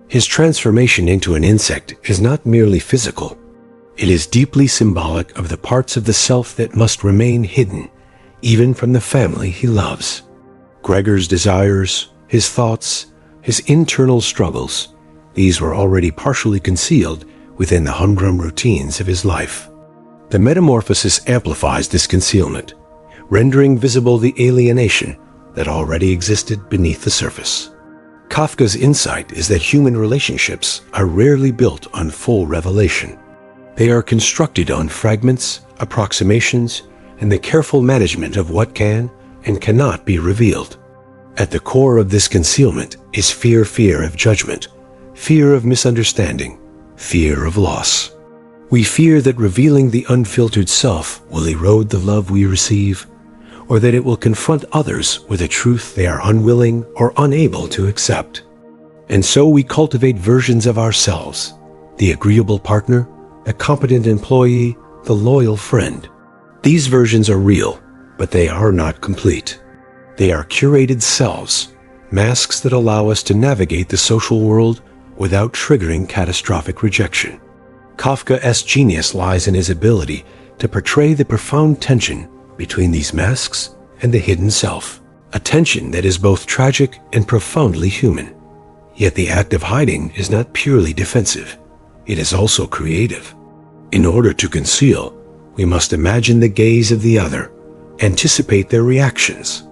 His transformation into an insect is not merely physical. It is deeply symbolic of the parts of the self that must remain hidden, even from the family he loves. Gregor's desires, his thoughts, his internal struggles, these were already partially concealed within the humdrum routines of his life. The Metamorphosis amplifies this concealment, rendering visible the alienation that already existed beneath the surface. Kafka's insight is that human relationships are rarely built on full revelation. They are constructed on fragments, approximations, and the careful management of what can and cannot be revealed. At the core of this concealment is fear of judgment, fear of misunderstanding, fear of loss. We fear that revealing the unfiltered self will erode the love we receive, or that it will confront others with a truth they are unwilling or unable to accept. And so we cultivate versions of ourselves, the agreeable partner, a competent employee, the loyal friend. These versions are real, but they are not complete. They are curated selves, masks that allow us to navigate the social world without triggering catastrophic rejection. Kafka's genius lies in his ability to portray the profound tension between these masks and the hidden self, a tension that is both tragic and profoundly human. Yet the act of hiding is not purely defensive. It is also creative. In order to conceal, we must imagine the gaze of the other, anticipate their reactions,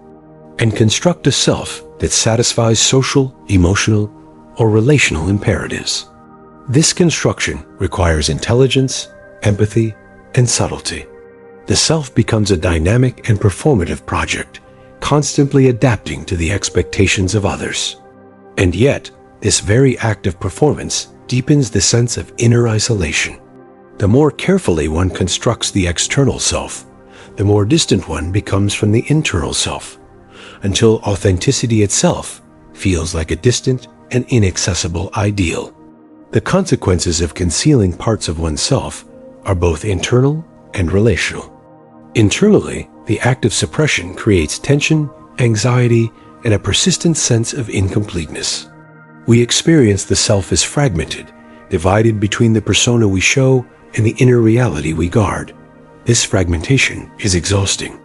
and construct a self that satisfies social, emotional, or relational imperatives. This construction requires intelligence, empathy, and subtlety. The self becomes a dynamic and performative project, constantly adapting to the expectations of others. And yet, this very act of performance deepens the sense of inner isolation. The more carefully one constructs the external self, the more distant one becomes from the internal self, until authenticity itself feels like a distant and inaccessible ideal. The consequences of concealing parts of oneself are both internal and relational. Internally, the act of suppression creates tension, anxiety, and a persistent sense of incompleteness. We experience the self as fragmented, divided between the persona we show and the inner reality we guard. This fragmentation is exhausting.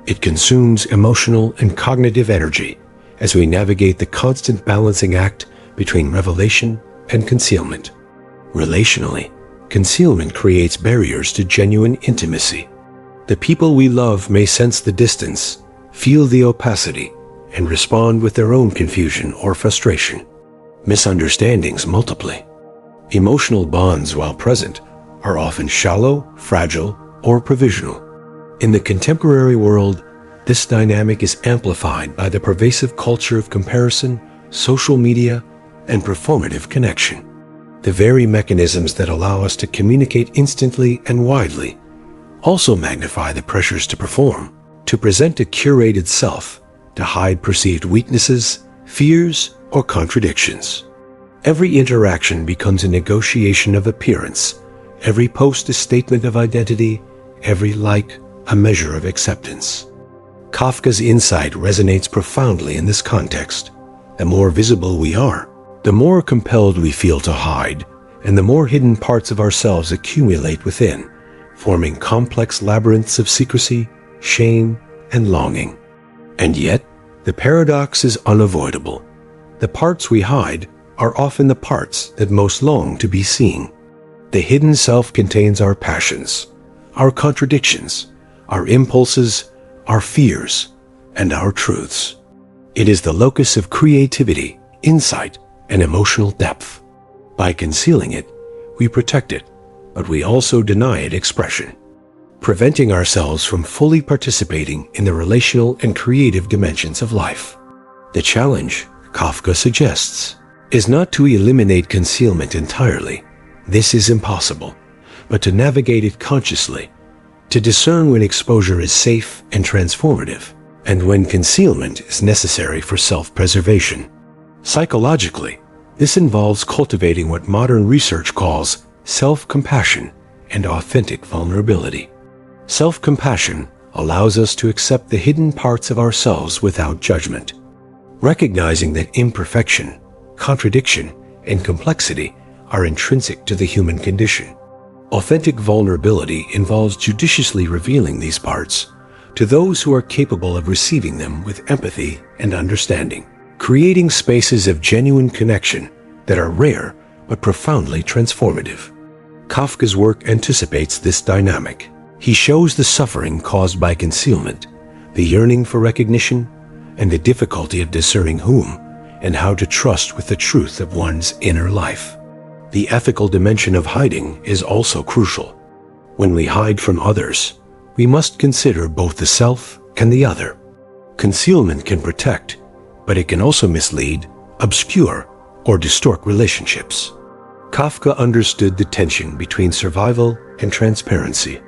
It consumes emotional and cognitive energy as we navigate the constant balancing act between revelation and concealment. Relationally, concealment creates barriers to genuine intimacy. The people we love may sense the distance, feel the opacity, and respond with their own confusion or frustration. Misunderstandings multiply. Emotional bonds, while present, are often shallow, fragile, or provisional. In the contemporary world, this dynamic is amplified by the pervasive culture of comparison, social media, and performative connection. The very mechanisms that allow us to communicate instantly and widely also magnify the pressures to perform, to present a curated self, to hide perceived weaknesses, fears, or contradictions. Every interaction becomes a negotiation of appearance. Every post a statement of identity, every like a measure of acceptance. Kafka's insight resonates profoundly in this context. The more visible we are, the more compelled we feel to hide, and the more hidden parts of ourselves accumulate within, forming complex labyrinths of secrecy, shame, and longing. And yet, the paradox is unavoidable. The parts we hide are often the parts that most long to be seen. The hidden self contains our passions, our contradictions, our impulses, our fears, and our truths. It is the locus of creativity, insight, and emotional depth. By concealing it, we protect it, but we also deny it expression, preventing ourselves from fully participating in the relational and creative dimensions of life. The challenge, Kafka suggests, is not to eliminate concealment entirely. This is impossible, but to navigate it consciously, to discern when exposure is safe and transformative, and when concealment is necessary for self-preservation. Psychologically, this involves cultivating what modern research calls self-compassion and authentic vulnerability. Self-compassion allows us to accept the hidden parts of ourselves without judgment, recognizing that imperfection, contradiction, and complexity are intrinsic to the human condition. Authentic vulnerability involves judiciously revealing these parts to those who are capable of receiving them with empathy and understanding, creating spaces of genuine connection that are rare but profoundly transformative. Kafka's work anticipates this dynamic. He shows the suffering caused by concealment, the yearning for recognition, and the difficulty of discerning whom and how to trust with the truth of one's inner life. The ethical dimension of hiding is also crucial. When we hide from others, we must consider both the self and the other. Concealment can protect, but it can also mislead, obscure, or distort relationships. Kafka understood the tension between survival and transparency.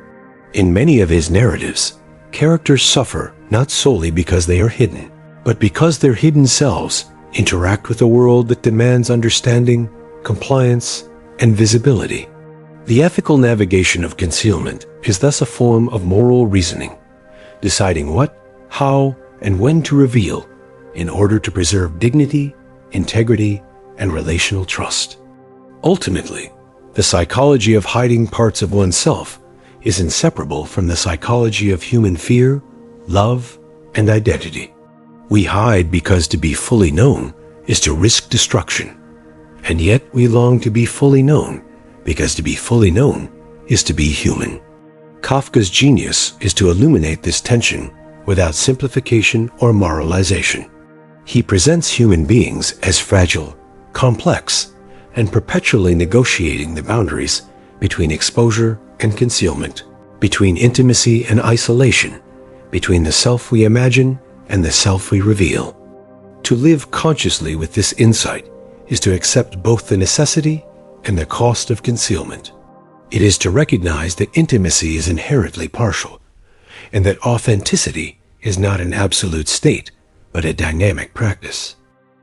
In many of his narratives, characters suffer not solely because they are hidden, but because their hidden selves interact with a world that demands understanding, compliance, and visibility. The ethical navigation of concealment is thus a form of moral reasoning, deciding what, how, and when to reveal in order to preserve dignity, integrity, and relational trust. Ultimately, the psychology of hiding parts of oneself is inseparable from the psychology of human fear, love, and identity. We hide because to be fully known is to risk destruction, and yet we long to be fully known because to be fully known is to be human. Kafka's genius is to illuminate this tension without simplification or moralization. He presents human beings as fragile, complex, and perpetually negotiating the boundaries between exposure and concealment, between intimacy and isolation, between the self we imagine and the self we reveal. To live consciously with this insight is to accept both the necessity and the cost of concealment. It is to recognize that intimacy is inherently partial, and that authenticity is not an absolute state, but a dynamic practice.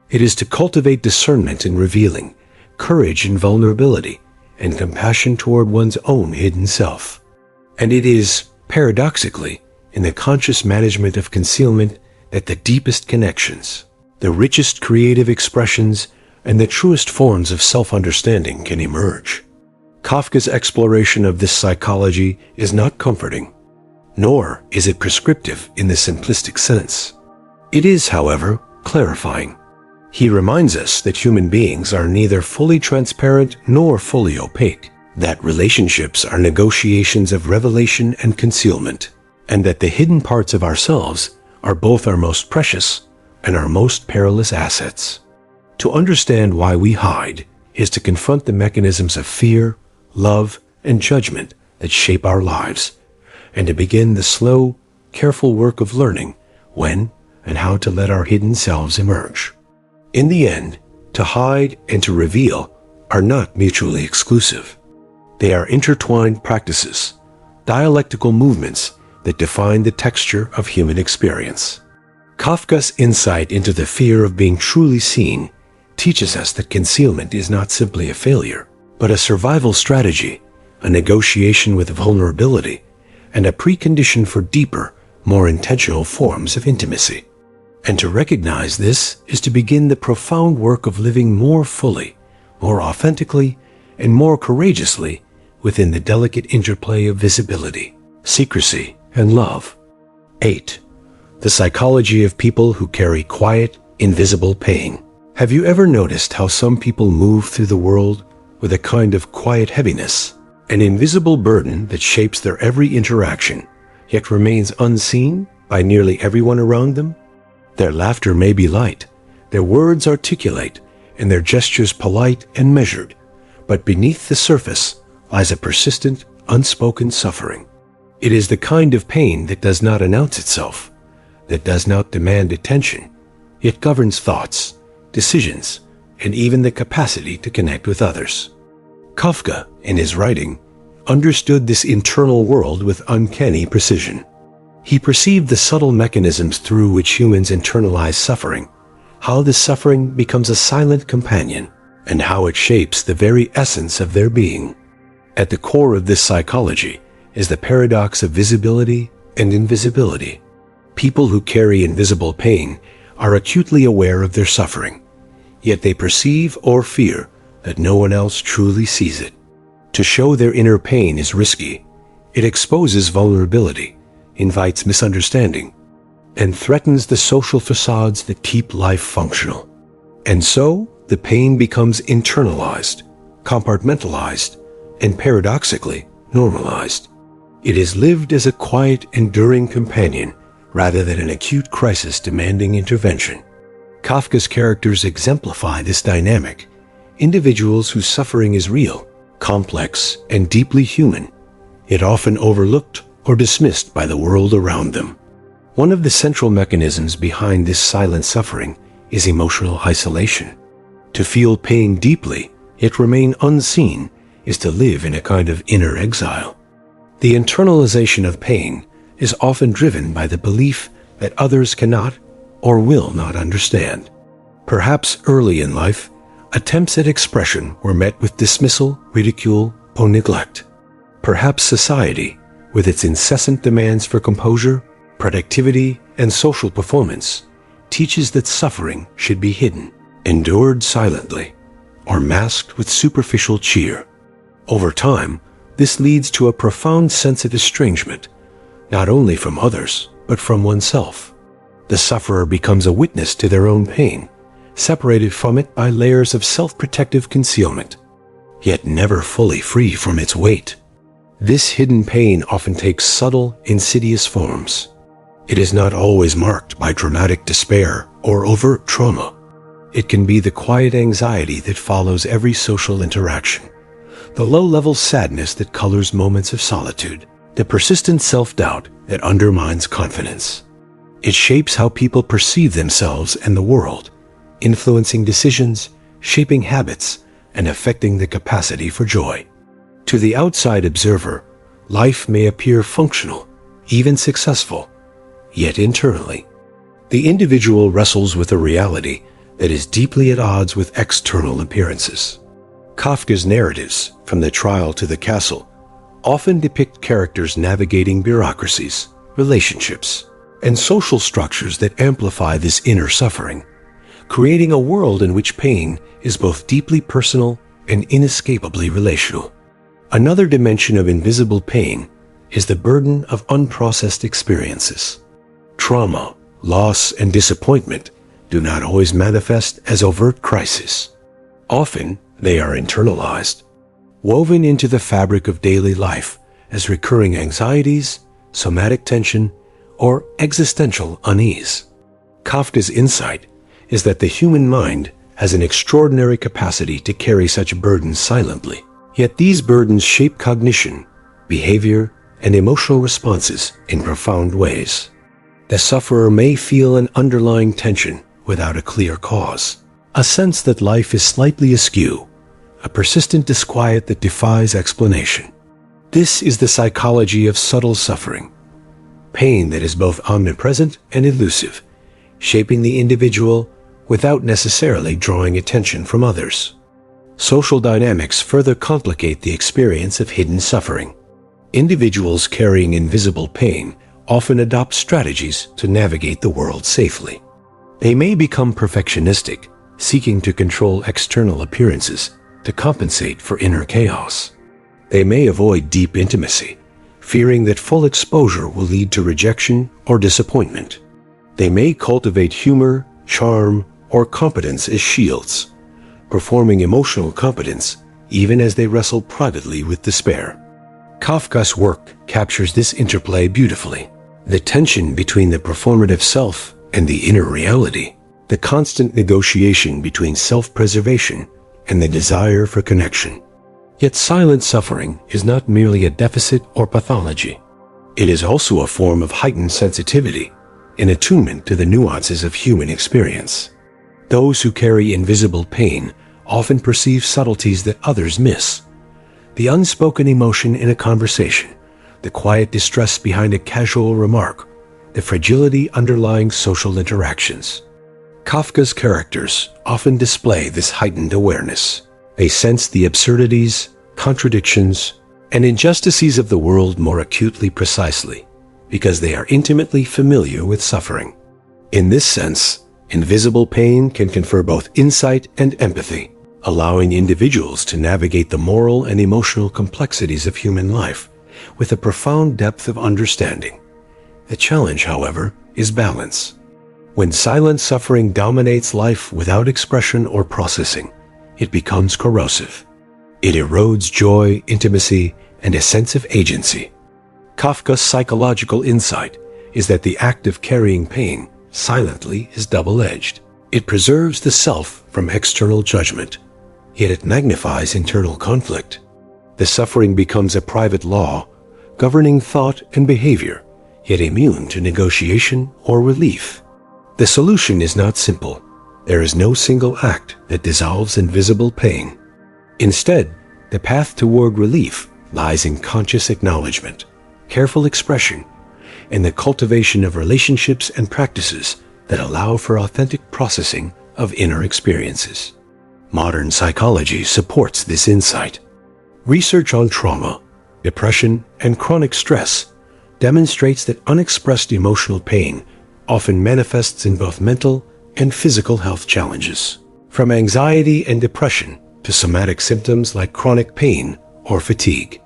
It is to cultivate discernment in revealing, courage in vulnerability, and compassion toward one's own hidden self. And it is, paradoxically, in the conscious management of concealment that the deepest connections, the richest creative expressions, and the truest forms of self-understanding can emerge. Kafka's exploration of this psychology is not comforting, nor is it prescriptive in the simplistic sense. It is, however, clarifying. He reminds us that human beings are neither fully transparent nor fully opaque, that relationships are negotiations of revelation and concealment, and that the hidden parts of ourselves are both our most precious and our most perilous assets. To understand why we hide is to confront the mechanisms of fear, love, and judgment that shape our lives, and to begin the slow, careful work of learning when and how to let our hidden selves emerge. In the end, to hide and to reveal are not mutually exclusive. They are intertwined practices, dialectical movements that define the texture of human experience. Kafka's insight into the fear of being truly seen teaches us that concealment is not simply a failure, but a survival strategy, a negotiation with vulnerability, and a precondition for deeper, more intentional forms of intimacy. And to recognize this is to begin the profound work of living more fully, more authentically, and more courageously within the delicate interplay of visibility, secrecy, and love. 8. The psychology of people who carry quiet, invisible pain. Have you ever noticed how some people move through the world with a kind of quiet heaviness, an invisible burden that shapes their every interaction, yet remains unseen by nearly everyone around them? Their laughter may be light, their words articulate, and their gestures polite and measured, but beneath the surface lies a persistent, unspoken suffering. It is the kind of pain that does not announce itself, that does not demand attention, yet governs thoughts, decisions, and even the capacity to connect with others. Kafka, in his writing, understood this internal world with uncanny precision. He perceived the subtle mechanisms through which humans internalize suffering, how this suffering becomes a silent companion, and how it shapes the very essence of their being. At the core of this psychology is the paradox of visibility and invisibility. People who carry invisible pain are acutely aware of their suffering, yet they perceive or fear that no one else truly sees it. To show their inner pain is risky. It exposes vulnerability, invites misunderstanding, and threatens the social facades that keep life functional. And so, the pain becomes internalized, compartmentalized, and paradoxically normalized. It is lived as a quiet, enduring companion rather than an acute crisis demanding intervention. Kafka's characters exemplify this dynamic, individuals whose suffering is real, complex, and deeply human, yet often overlooked or dismissed by the world around them. One of the central mechanisms behind this silent suffering is emotional isolation. To feel pain deeply, yet remain unseen, is to live in a kind of inner exile. The internalization of pain is often driven by the belief that others cannot or will not understand. Perhaps early in life, attempts at expression were met with dismissal, ridicule, or neglect. Perhaps society, with its incessant demands for composure, productivity, and social performance, teaches that suffering should be hidden, endured silently, or masked with superficial cheer. Over time, this leads to a profound sense of estrangement, not only from others, but from oneself. The sufferer becomes a witness to their own pain, separated from it by layers of self-protective concealment, yet never fully free from its weight. This hidden pain often takes subtle, insidious forms. It is not always marked by dramatic despair or overt trauma. It can be the quiet anxiety that follows every social interaction, the low-level sadness that colors moments of solitude, the persistent self-doubt that undermines confidence. It shapes how people perceive themselves and the world, influencing decisions, shaping habits, and affecting the capacity for joy. To the outside observer, life may appear functional, even successful, yet internally, the individual wrestles with a reality that is deeply at odds with external appearances. Kafka's narratives, from the trial to the castle, often depict characters navigating bureaucracies, relationships, and social structures that amplify this inner suffering, creating a world in which pain is both deeply personal and inescapably relational. Another dimension of invisible pain is the burden of unprocessed experiences. Trauma, loss, and disappointment do not always manifest as overt crises. Often, they are internalized, woven into the fabric of daily life as recurring anxieties, somatic tension, or existential unease. Kafka's insight is that the human mind has an extraordinary capacity to carry such burdens silently. Yet these burdens shape cognition, behavior, and emotional responses in profound ways. The sufferer may feel an underlying tension without a clear cause, a sense that life is slightly askew, a persistent disquiet that defies explanation. This is the psychology of subtle suffering, pain that is both omnipresent and elusive, shaping the individual without necessarily drawing attention from others. Social dynamics further complicate the experience of hidden suffering. Individuals carrying invisible pain often adopt strategies to navigate the world safely. They may become perfectionistic, seeking to control external appearances to compensate for inner chaos. They may avoid deep intimacy, fearing that full exposure will lead to rejection or disappointment. They may cultivate humor, charm, or competence as shields, performing emotional competence even as they wrestle privately with despair. Kafka's work captures this interplay beautifully. The tension between the performative self and the inner reality, the constant negotiation between self-preservation and the desire for connection. Yet silent suffering is not merely a deficit or pathology. It is also a form of heightened sensitivity, an attunement to the nuances of human experience. Those who carry invisible pain often perceive subtleties that others miss. The unspoken emotion in a conversation, the quiet distress behind a casual remark, the fragility underlying social interactions. Kafka's characters often display this heightened awareness. They sense the absurdities, contradictions, and injustices of the world more acutely precisely because they are intimately familiar with suffering. In this sense, invisible pain can confer both insight and empathy, allowing individuals to navigate the moral and emotional complexities of human life with a profound depth of understanding. The challenge, however, is balance. When silent suffering dominates life without expression or processing, it becomes corrosive. It erodes joy, intimacy, and a sense of agency. Kafka's psychological insight is that the act of carrying pain silently is double-edged. It preserves the self from external judgment, yet it magnifies internal conflict. The suffering becomes a private law, governing thought and behavior, yet immune to negotiation or relief. The solution is not simple. There is no single act that dissolves invisible pain. Instead, the path toward relief lies in conscious acknowledgement, careful expression, and the cultivation of relationships and practices that allow for authentic processing of inner experiences. Modern psychology supports this insight. Research on trauma, depression, and chronic stress demonstrates that unexpressed emotional pain often manifests in both mental and physical health challenges, from anxiety and depression to somatic symptoms like chronic pain or fatigue.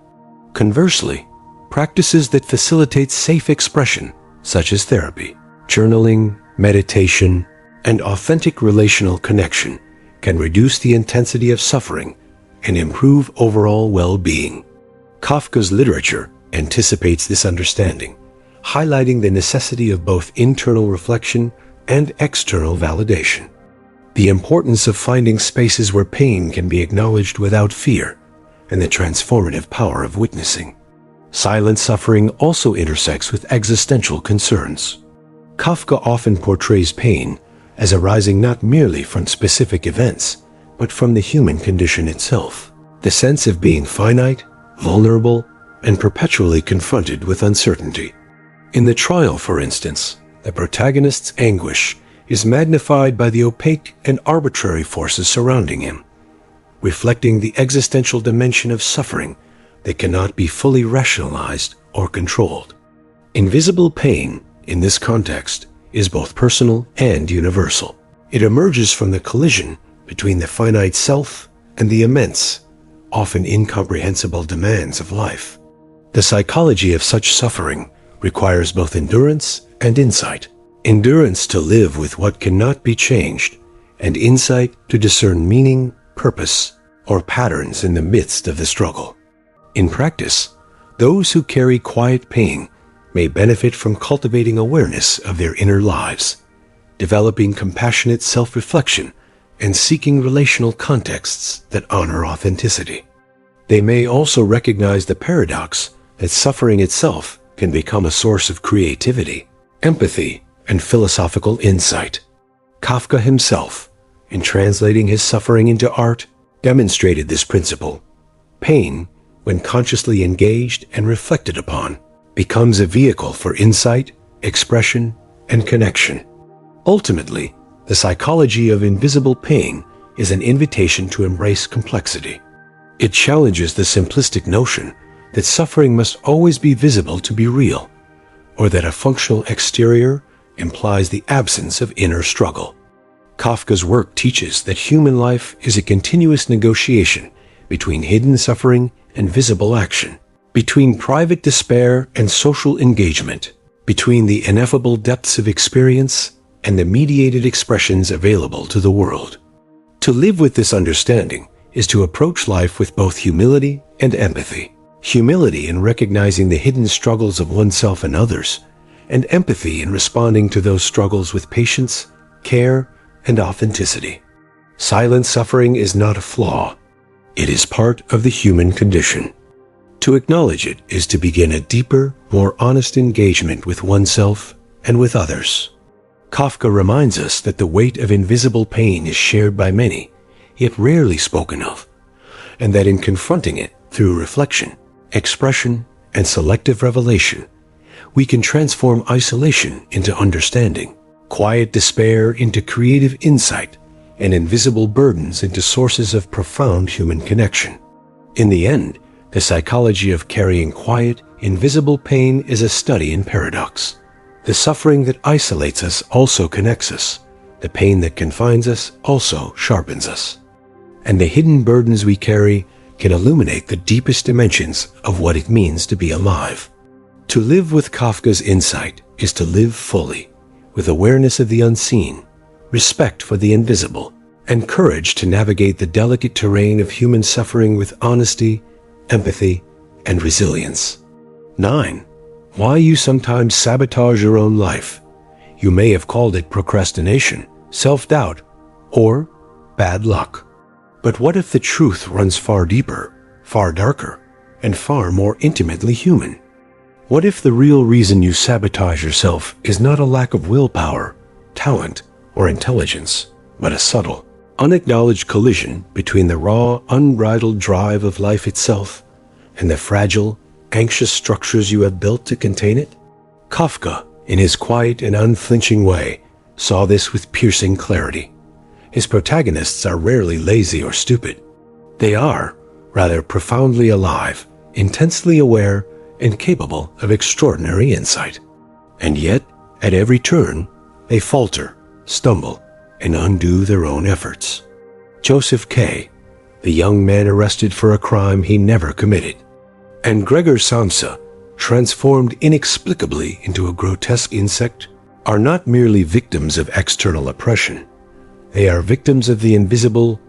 Conversely, practices that facilitate safe expression, such as therapy, journaling, meditation, and authentic relational connection, can reduce the intensity of suffering and improve overall well-being. Kafka's literature anticipates this understanding, highlighting the necessity of both internal reflection and external validation. The importance of finding spaces where pain can be acknowledged without fear, and the transformative power of witnessing. Silent suffering also intersects with existential concerns. Kafka often portrays pain as arising not merely from specific events, but from the human condition itself. The sense of being finite, vulnerable, and perpetually confronted with uncertainty. In the trial, for instance, the protagonist's anguish is magnified by the opaque and arbitrary forces surrounding him, reflecting the existential dimension of suffering that cannot be fully rationalized or controlled. Invisible pain, in this context, is both personal and universal. It emerges from the collision between the finite self and the immense, often incomprehensible demands of life. The psychology of such suffering requires both endurance and insight. endurance to live with what cannot be changed, and insight to discern meaning, purpose, or patterns in the midst of the struggle. In practice, those who carry quiet pain may benefit from cultivating awareness of their inner lives, developing compassionate self-reflection, and seeking relational contexts that honor authenticity. They may also recognize the paradox that suffering itself can become a source of creativity, empathy, and philosophical insight. Kafka himself, in translating his suffering into art, demonstrated this principle. Pain, when consciously engaged and reflected upon, becomes a vehicle for insight, expression, and connection. Ultimately, the psychology of invisible pain is an invitation to embrace complexity. It challenges the simplistic notion that suffering must always be visible to be real, or that a functional exterior implies the absence of inner struggle. Kafka's work teaches that human life is a continuous negotiation between hidden suffering and visible action, between private despair and social engagement, between the ineffable depths of experience and the mediated expressions available to the world. To live with this understanding is to approach life with both humility and empathy. Humility in recognizing the hidden struggles of oneself and others, and empathy in responding to those struggles with patience, care, and authenticity. Silent suffering is not a flaw. It is part of the human condition. To acknowledge it is to begin a deeper, more honest engagement with oneself and with others. Kafka reminds us that the weight of invisible pain is shared by many, yet rarely spoken of, and that in confronting it through reflection, expression, and selective revelation, we can transform isolation into understanding, quiet despair into creative insight, and invisible burdens into sources of profound human connection. In the end, the psychology of carrying quiet, invisible pain is a study in paradox. The suffering that isolates us also connects us. The pain that confines us also sharpens us. And the hidden burdens we carry can illuminate the deepest dimensions of what it means to be alive. To live with Kafka's insight is to live fully, with awareness of the unseen, respect for the invisible, and courage to navigate the delicate terrain of human suffering with honesty, empathy, and resilience. 9. Why you sometimes sabotage your own life. You may have called it procrastination, self-doubt, or bad luck. But what if the truth runs far deeper, far darker, and far more intimately human? What if the real reason you sabotage yourself is not a lack of willpower, talent, or intelligence, but a subtle, unacknowledged collision between the raw, unbridled drive of life itself and the fragile, anxious structures you have built to contain it? Kafka, in his quiet and unflinching way, saw this with piercing clarity. His protagonists are rarely lazy or stupid. They are, rather, profoundly alive, intensely aware, and capable of extraordinary insight. And yet, at every turn, they falter, stumble, and undo their own efforts. Joseph K., the young man arrested for a crime he never committed, and Gregor Samsa, transformed inexplicably into a grotesque insect, are not merely victims of external oppression. They are victims of the invisible,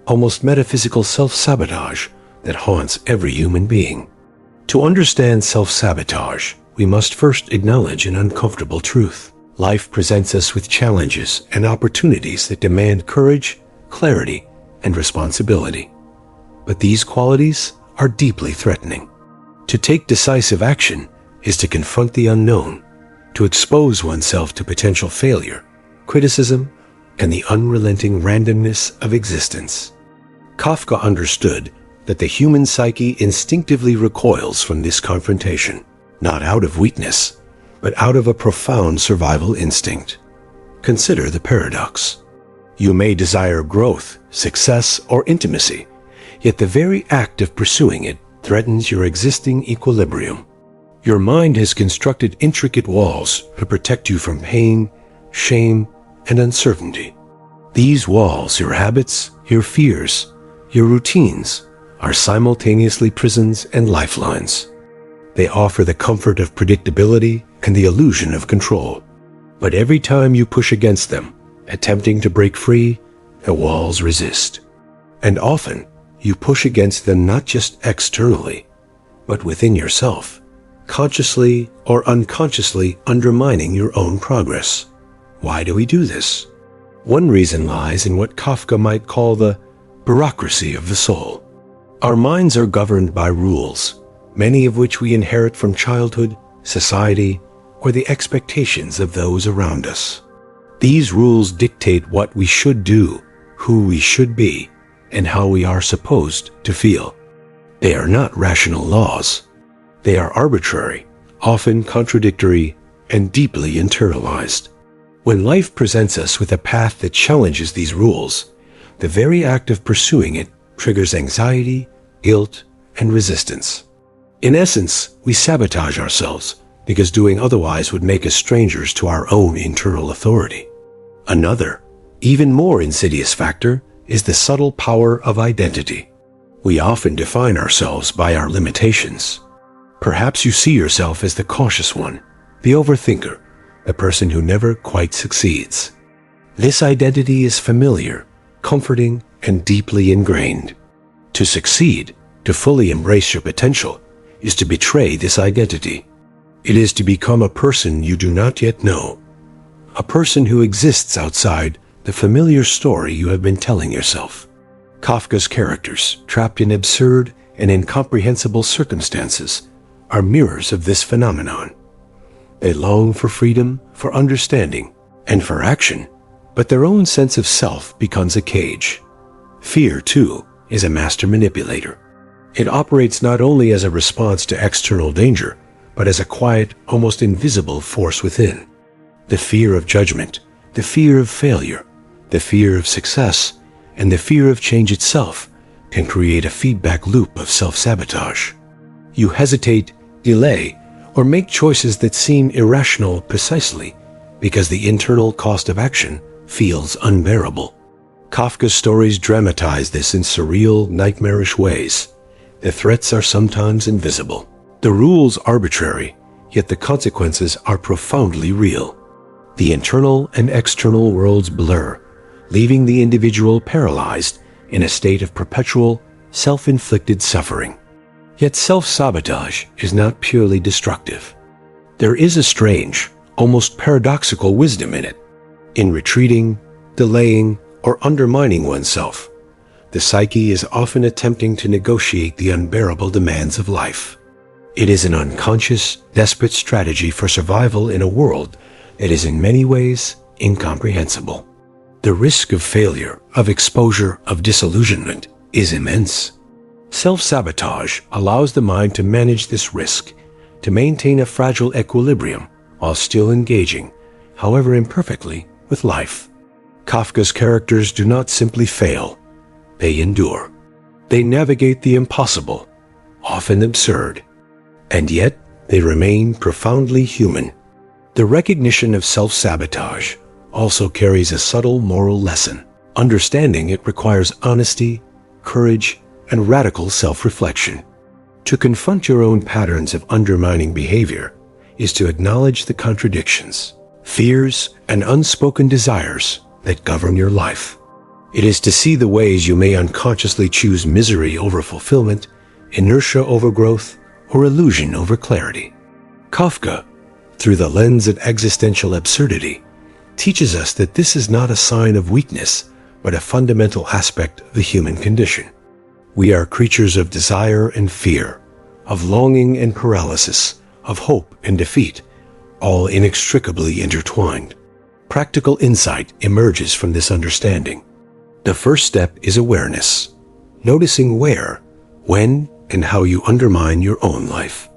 almost metaphysical self-sabotage that haunts every human being. To understand self-sabotage, we must first acknowledge an uncomfortable truth. Life presents us with challenges and opportunities that demand courage, clarity, and responsibility. But these qualities are deeply threatening. To take decisive action is to confront the unknown, to expose oneself to potential failure, criticism, and the unrelenting randomness of existence. Kafka understood that the human psyche instinctively recoils from this confrontation, not out of weakness, but out of a profound survival instinct. Consider the paradox. You may desire growth, success, or intimacy, yet the very act of pursuing it threatens your existing equilibrium. Your mind has constructed intricate walls to protect you from pain, shame, and uncertainty. These walls, your habits, your fears, your routines, are simultaneously prisons and lifelines. They offer the comfort of predictability and the illusion of control. But every time you push against them, attempting to break free, the walls resist. And often, you push against them not just externally, but within yourself, consciously or unconsciously undermining your own progress. Why do we do this? One reason lies in what Kafka might call the bureaucracy of the soul. Our minds are governed by rules, many of which we inherit from childhood, society, or the expectations of those around us. These rules dictate what we should do, who we should be, and how we are supposed to feel. They are not rational laws. They are arbitrary, often contradictory, and deeply internalized. When life presents us with a path that challenges these rules, the very act of pursuing it triggers anxiety, guilt, and resistance. In essence, we sabotage ourselves because doing otherwise would make us strangers to our own internal authority. Another, even more insidious factor is the subtle power of identity. We often define ourselves by our limitations. Perhaps you see yourself as the cautious one, the overthinker, the person who never quite succeeds. This identity is familiar, comforting, and deeply ingrained. To succeed, to fully embrace your potential, is to betray this identity. It is to become a person you do not yet know, a person who exists outside the familiar story you have been telling yourself. Kafka's characters, trapped in absurd and incomprehensible circumstances, are mirrors of this phenomenon. They long for freedom, for understanding, and for action, but their own sense of self becomes a cage. Fear, too, is a master manipulator. It operates not only as a response to external danger, but as a quiet, almost invisible force within. The fear of judgment, the fear of failure, the fear of success, and the fear of change itself can create a feedback loop of self-sabotage. You hesitate, delay, or make choices that seem irrational precisely because the internal cost of action feels unbearable. Kafka's stories dramatize this in surreal, nightmarish ways. The threats are sometimes invisible. The rules arbitrary, yet the consequences are profoundly real. The internal and external worlds blur, leaving the individual paralyzed in a state of perpetual, self-inflicted suffering. Yet self-sabotage is not purely destructive. There is a strange, almost paradoxical wisdom in it. In retreating, delaying, or undermining oneself, the psyche is often attempting to negotiate the unbearable demands of life. It is an unconscious, desperate strategy for survival in a world that is in many ways incomprehensible. The risk of failure, of exposure, of disillusionment is immense. Self-sabotage allows the mind to manage this risk, to maintain a fragile equilibrium while still engaging, however imperfectly, with life. Kafka's characters do not simply fail, they endure. They navigate the impossible, often absurd, and yet they remain profoundly human. The recognition of self-sabotage also carries a subtle moral lesson. Understanding it requires honesty, courage, and radical self-reflection. To confront your own patterns of undermining behavior is to acknowledge the contradictions, fears, and unspoken desires that govern your life. It is to see the ways you may unconsciously choose misery over fulfillment, inertia over growth, or illusion over clarity. Kafka, through the lens of existential absurdity, teaches us that this is not a sign of weakness, but a fundamental aspect of the human condition. We are creatures of desire and fear, of longing and paralysis, of hope and defeat, all inextricably intertwined. Practical insight emerges from this understanding. The first step is awareness, noticing where, when, and how you undermine your own life.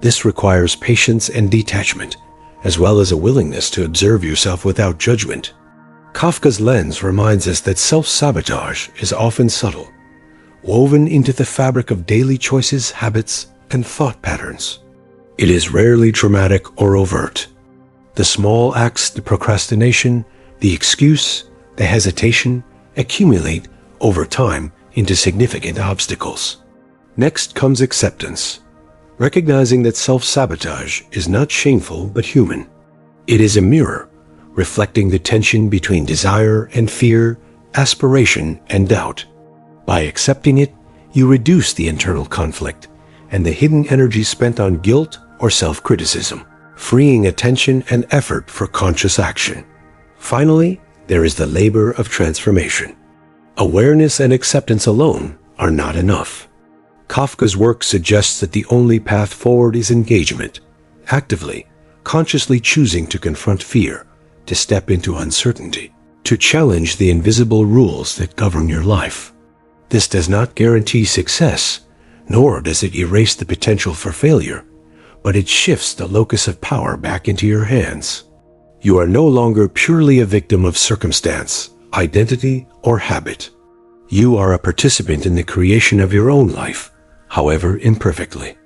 This requires patience and detachment, as well as a willingness to observe yourself without judgment. Kafka's lens reminds us that self-sabotage is often subtle, woven into the fabric of daily choices, habits, and thought patterns. It is rarely dramatic or overt. The small acts, the procrastination, the excuse, the hesitation, accumulate over time into significant obstacles. Next comes acceptance, recognizing that self-sabotage is not shameful but human. It is a mirror, reflecting the tension between desire and fear, aspiration and doubt. By accepting it, you reduce the internal conflict and the hidden energy spent on guilt or self-criticism, freeing attention and effort for conscious action. Finally, there is the labor of transformation. Awareness and acceptance alone are not enough. Kafka's work suggests that the only path forward is engagement, actively, consciously choosing to confront fear, to step into uncertainty, to challenge the invisible rules that govern your life. This does not guarantee success, nor does it erase the potential for failure, but it shifts the locus of power back into your hands. You are no longer purely a victim of circumstance, identity, or habit. You are a participant in the creation of your own life, however imperfectly.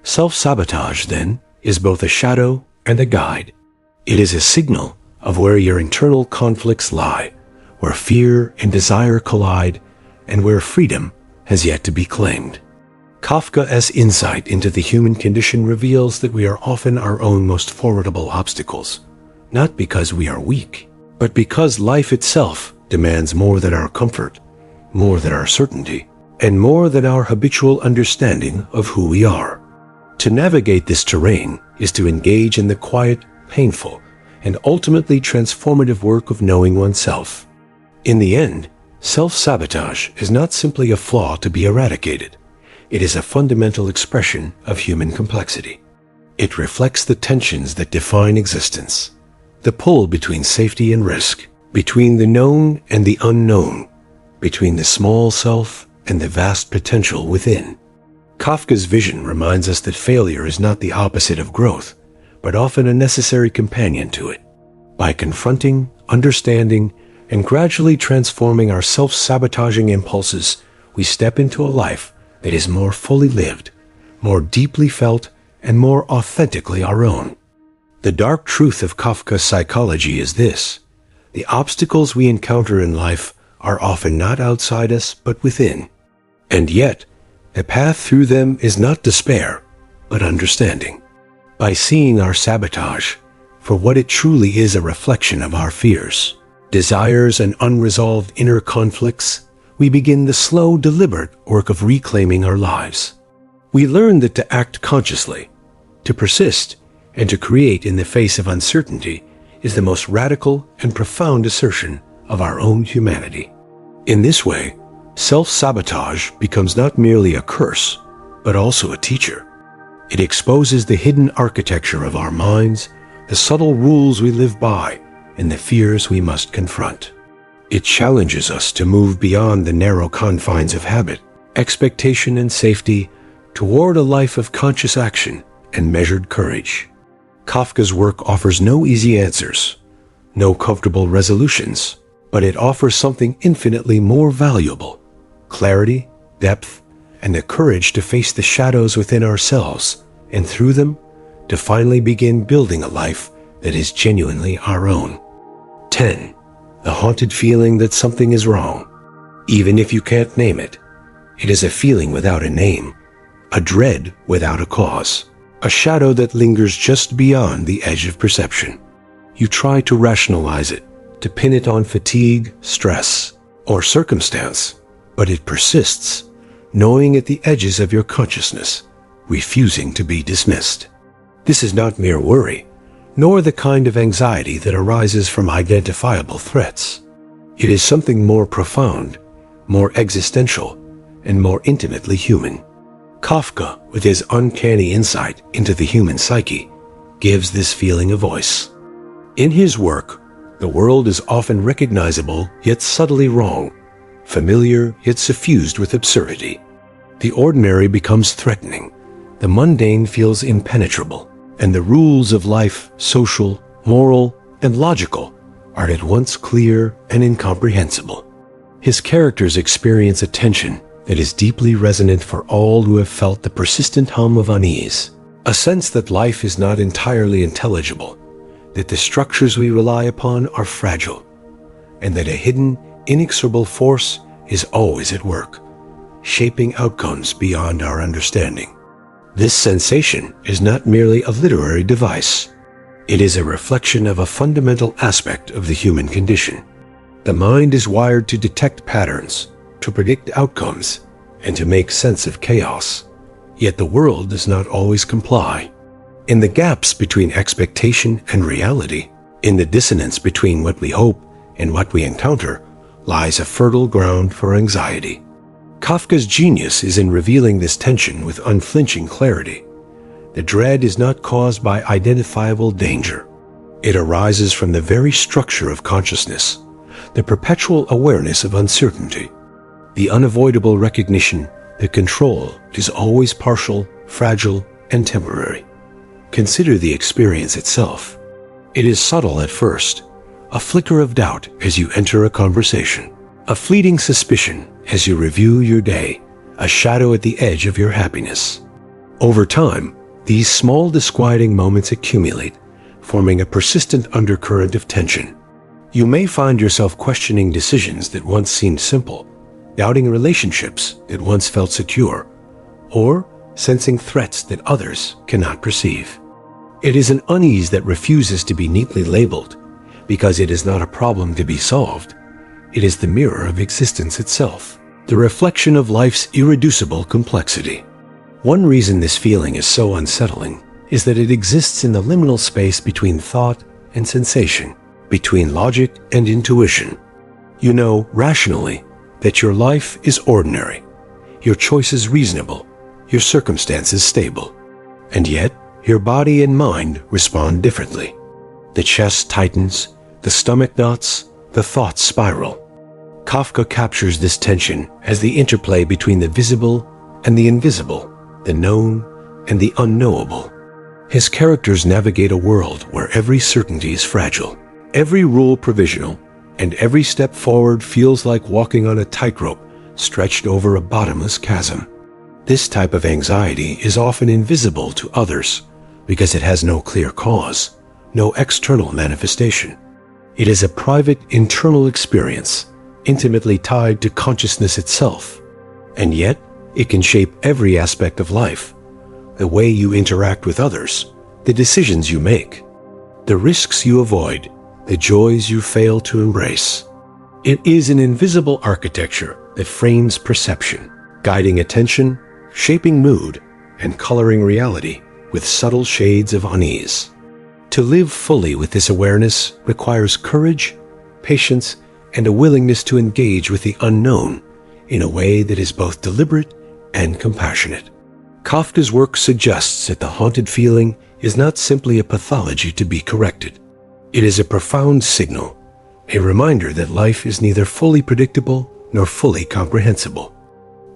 Self-sabotage, then, is both a shadow and a guide. It is a signal of where your internal conflicts lie, where fear and desire collide, and where freedom has yet to be claimed. Kafka's insight into the human condition reveals that we are often our own most formidable obstacles, not because we are weak, but because life itself demands more than our comfort, more than our certainty, and more than our habitual understanding of who we are. To navigate this terrain is to engage in the quiet, painful, and ultimately transformative work of knowing oneself. In the end, self-sabotage is not simply a flaw to be eradicated. It is a fundamental expression of human complexity. It reflects the tensions that define existence, the pull between safety and risk, between the known and the unknown, between the small self and the vast potential within. Kafka's vision reminds us that failure is not the opposite of growth, but often a necessary companion to it. By confronting, understanding, and gradually transforming our self-sabotaging impulses, we step into a life that is more fully lived, more deeply felt, and more authentically our own. The dark truth of Kafka's psychology is this: the obstacles we encounter in life are often not outside us, but within. And yet, the path through them is not despair, but understanding. By seeing our sabotage for what it truly is, a reflection of our fears, desires, and unresolved inner conflicts, we begin the slow, deliberate work of reclaiming our lives. We learn that to act consciously, to persist, and to create in the face of uncertainty is the most radical and profound assertion of our own humanity. In this way, self-sabotage becomes not merely a curse, but also a teacher. It exposes the hidden architecture of our minds, the subtle rules we live by, and the fears we must confront. It challenges us to move beyond the narrow confines of habit, expectation, and safety toward a life of conscious action and measured courage. Kafka's work offers no easy answers, no comfortable resolutions, but it offers something infinitely more valuable: clarity, depth, and the courage to face the shadows within ourselves, and through them, to finally begin building a life that is genuinely our own. 10. The haunted feeling that something is wrong. Even if you can't name it, it is a feeling without a name, a dread without a cause, a shadow that lingers just beyond the edge of perception. You try to rationalize it, to pin it on fatigue, stress, or circumstance, but it persists, gnawing at the edges of your consciousness, refusing to be dismissed. This is not mere worry, nor the kind of anxiety that arises from identifiable threats. It is something more profound, more existential, and more intimately human. Kafka, with his uncanny insight into the human psyche, gives this feeling a voice. In his work, the world is often recognizable yet subtly wrong, familiar yet suffused with absurdity. The ordinary becomes threatening, the mundane feels impenetrable, and the rules of life, social, moral, and logical, are at once clear and incomprehensible. His characters experience a tension that is deeply resonant for all who have felt the persistent hum of unease, a sense that life is not entirely intelligible, that the structures we rely upon are fragile, and that a hidden, inexorable force is always at work, shaping outcomes beyond our understanding. This sensation is not merely a literary device. It is a reflection of a fundamental aspect of the human condition. The mind is wired to detect patterns, to predict outcomes, and to make sense of chaos. Yet the world does not always comply. In the gaps between expectation and reality, in the dissonance between what we hope and what we encounter, lies a fertile ground for anxiety. Kafka's genius is in revealing this tension with unflinching clarity. The dread is not caused by identifiable danger. It arises from the very structure of consciousness, the perpetual awareness of uncertainty, the unavoidable recognition that control is always partial, fragile, and temporary. Consider the experience itself. It is subtle at first, a flicker of doubt as you enter a conversation, a fleeting suspicion as you review your day, a shadow at the edge of your happiness. Over time, these small disquieting moments accumulate, forming a persistent undercurrent of tension. You may find yourself questioning decisions that once seemed simple, doubting relationships that once felt secure, or sensing threats that others cannot perceive. It is an unease that refuses to be neatly labeled, because it is not a problem to be solved. It is the mirror of existence itself, the reflection of life's irreducible complexity. One reason this feeling is so unsettling is that it exists in the liminal space between thought and sensation, between logic and intuition. You know rationally that your life is ordinary, your choices reasonable, your circumstances stable. And yet, your body and mind respond differently. The chest tightens, the stomach knots, the thoughts spiral. Kafka captures this tension as the interplay between the visible and the invisible, the known and the unknowable. His characters navigate a world where every certainty is fragile, every rule provisional, and every step forward feels like walking on a tightrope stretched over a bottomless chasm. This type of anxiety is often invisible to others because it has no clear cause, no external manifestation. It is a private internal experience, intimately tied to consciousness itself, and yet it can shape every aspect of life, the way you interact with others, the decisions you make, the risks you avoid, the joys you fail to embrace. It is an invisible architecture that frames perception, guiding attention, shaping mood, and coloring reality with subtle shades of unease. To live fully with this awareness requires courage, patience, and a willingness to engage with the unknown in a way that is both deliberate and compassionate. Kafka's work suggests that the haunted feeling is not simply a pathology to be corrected. It is a profound signal, a reminder that life is neither fully predictable nor fully comprehensible.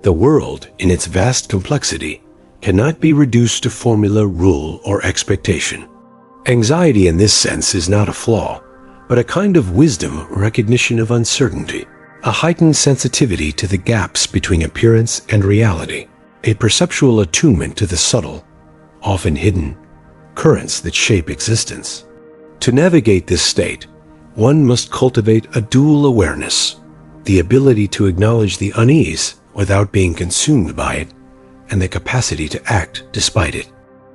The world, in its vast complexity, cannot be reduced to formula, rule, or expectation. Anxiety in this sense is not a flaw, but a kind of wisdom recognition of uncertainty, a heightened sensitivity to the gaps between appearance and reality, a perceptual attunement to the subtle, often hidden, currents that shape existence. To navigate this state, one must cultivate a dual awareness, the ability to acknowledge the unease without being consumed by it, and the capacity to act despite it.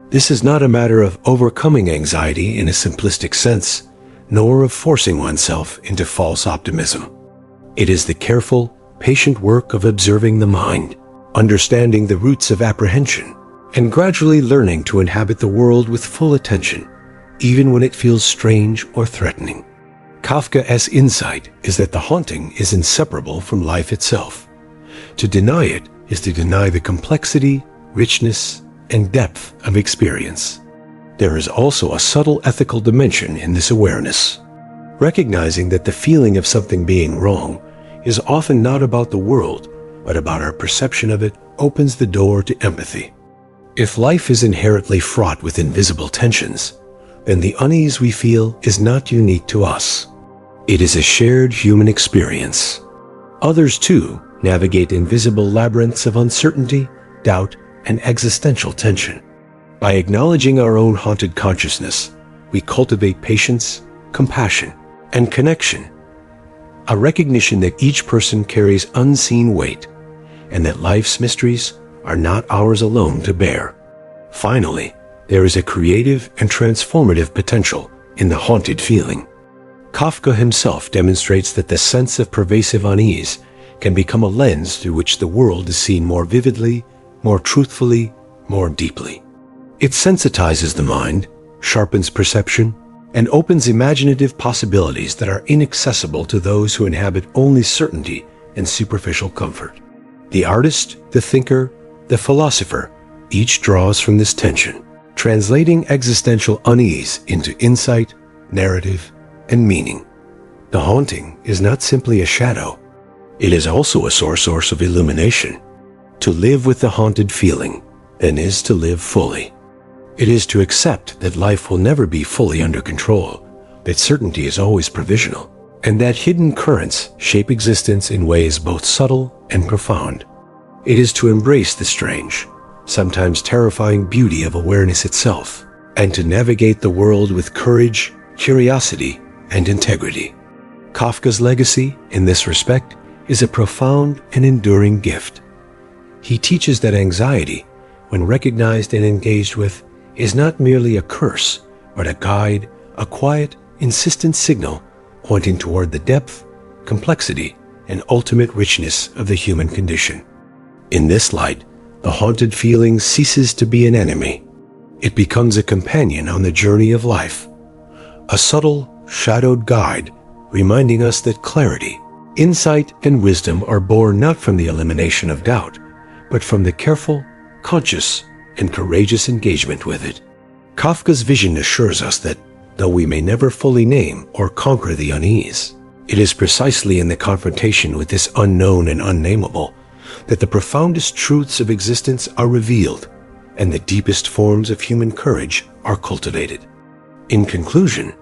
This is not a matter of overcoming anxiety in a simplistic sense, nor of forcing oneself into false optimism. It is the careful, patient work of observing the mind, understanding the roots of apprehension, and gradually learning to inhabit the world with full attention, even when it feels strange or threatening. Kafka's insight is that the haunting is inseparable from life itself. To deny it is to deny the complexity, richness, and depth of experience. There is also a subtle ethical dimension in this awareness. Recognizing that the feeling of something being wrong is often not about the world, but about our perception of it opens the door to empathy. If life is inherently fraught with invisible tensions, then the unease we feel is not unique to us. It is a shared human experience. Others, too, navigate invisible labyrinths of uncertainty, doubt, and existential tension. By acknowledging our own haunted consciousness, we cultivate patience, compassion, and connection, a recognition that each person carries unseen weight, and that life's mysteries are not ours alone to bear. Finally, There is a creative and transformative potential in the haunted feeling. Kafka himself demonstrates that the sense of pervasive unease can become a lens through which the world is seen more vividly, more truthfully, more deeply. It sensitizes the mind, sharpens perception, and opens imaginative possibilities that are inaccessible to those who inhabit only certainty and superficial comfort. The artist, the thinker, the philosopher, each draws from this tension, translating existential unease into insight, narrative, and meaning. The haunting is not simply a shadow. It is also a source of illumination. To live with the haunted feeling, then, is to live fully. It is to accept that life will never be fully under control, that certainty is always provisional, and that hidden currents shape existence in ways both subtle and profound. It is to embrace the strange, sometimes terrifying beauty of awareness itself, and to navigate the world with courage, curiosity, and integrity. Kafka's legacy, in this respect, is a profound and enduring gift. He teaches that anxiety, when recognized and engaged with, is not merely a curse, but a guide, a quiet, insistent signal pointing toward the depth, complexity, and ultimate richness of the human condition. In this light, the haunted feeling ceases to be an enemy. It becomes a companion on the journey of life, a subtle, shadowed guide reminding us that clarity, insight, and wisdom are born not from the elimination of doubt, but from the careful, conscious, and courageous engagement with it. Kafka's vision assures us that, though we may never fully name or conquer the unease, it is precisely in the confrontation with this unknown and unnameable that the profoundest truths of existence are revealed and the deepest forms of human courage are cultivated. In conclusion,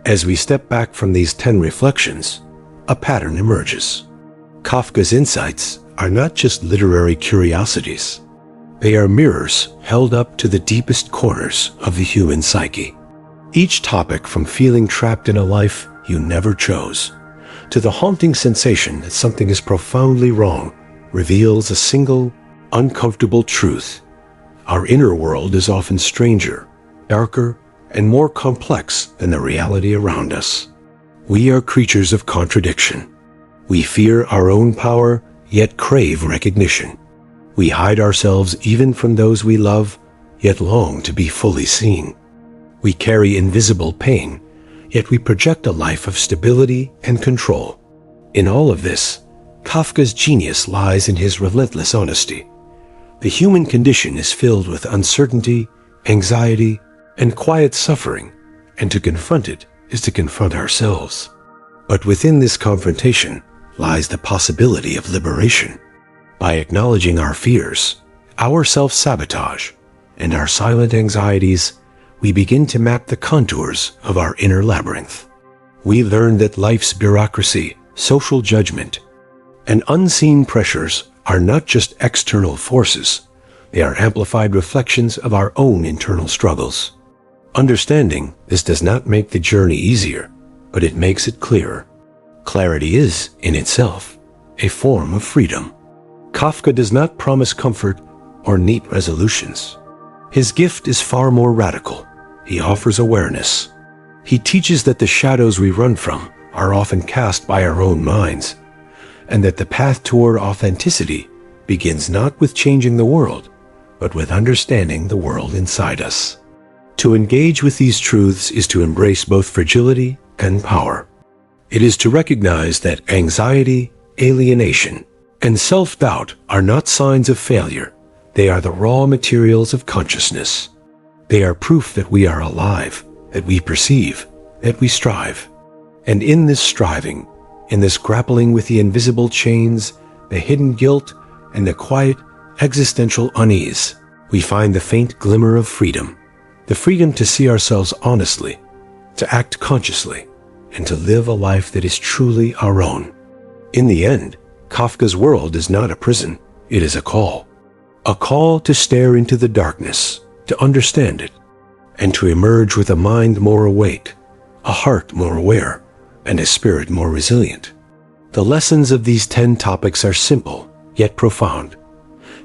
as we step back from these 10 reflections, a pattern emerges. Kafka's insights are not just literary curiosities. They are mirrors held up to the deepest corners of the human psyche. Each topic, from feeling trapped in a life you never chose, to the haunting sensation that something is profoundly wrong, reveals a single, uncomfortable truth. Our inner world is often stranger, darker, and more complex than the reality around us. We are creatures of contradiction. We fear our own power, yet crave recognition. We hide ourselves even from those we love, yet long to be fully seen. We carry invisible pain, yet we project a life of stability and control. In all of this, Kafka's genius lies in his relentless honesty. The human condition is filled with uncertainty, anxiety, and quiet suffering, and to confront it is to confront ourselves. But within this confrontation lies the possibility of liberation. By acknowledging our fears, our self-sabotage, and our silent anxieties, we begin to map the contours of our inner labyrinth. We learn that life's bureaucracy, social judgment, and unseen pressures are not just external forces. They are amplified reflections of our own internal struggles. Understanding this does not make the journey easier, but it makes it clearer. Clarity is, in itself, a form of freedom. Kafka does not promise comfort or neat resolutions. His gift is far more radical. He offers awareness. He teaches that the shadows we run from are often cast by our own minds, and that the path toward authenticity begins not with changing the world, but with understanding the world inside us. To engage with these truths is to embrace both fragility and power. It is to recognize that anxiety, alienation, and self-doubt are not signs of failure. They are the raw materials of consciousness. They are proof that we are alive, that we perceive, that we strive. And in this striving, in this grappling with the invisible chains, the hidden guilt, and the quiet, existential unease, we find the faint glimmer of freedom. The freedom to see ourselves honestly, to act consciously, and to live a life that is truly our own. In the end, Kafka's world is not a prison, it is a call. A call to stare into the darkness, to understand it, and to emerge with a mind more awake, a heart more aware, and a spirit more resilient. The lessons of these 10 topics are simple, yet profound.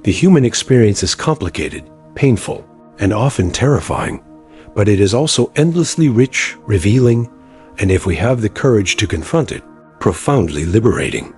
The human experience is complicated, painful, and often terrifying, but it is also endlessly rich, revealing, and if we have the courage to confront it, profoundly liberating.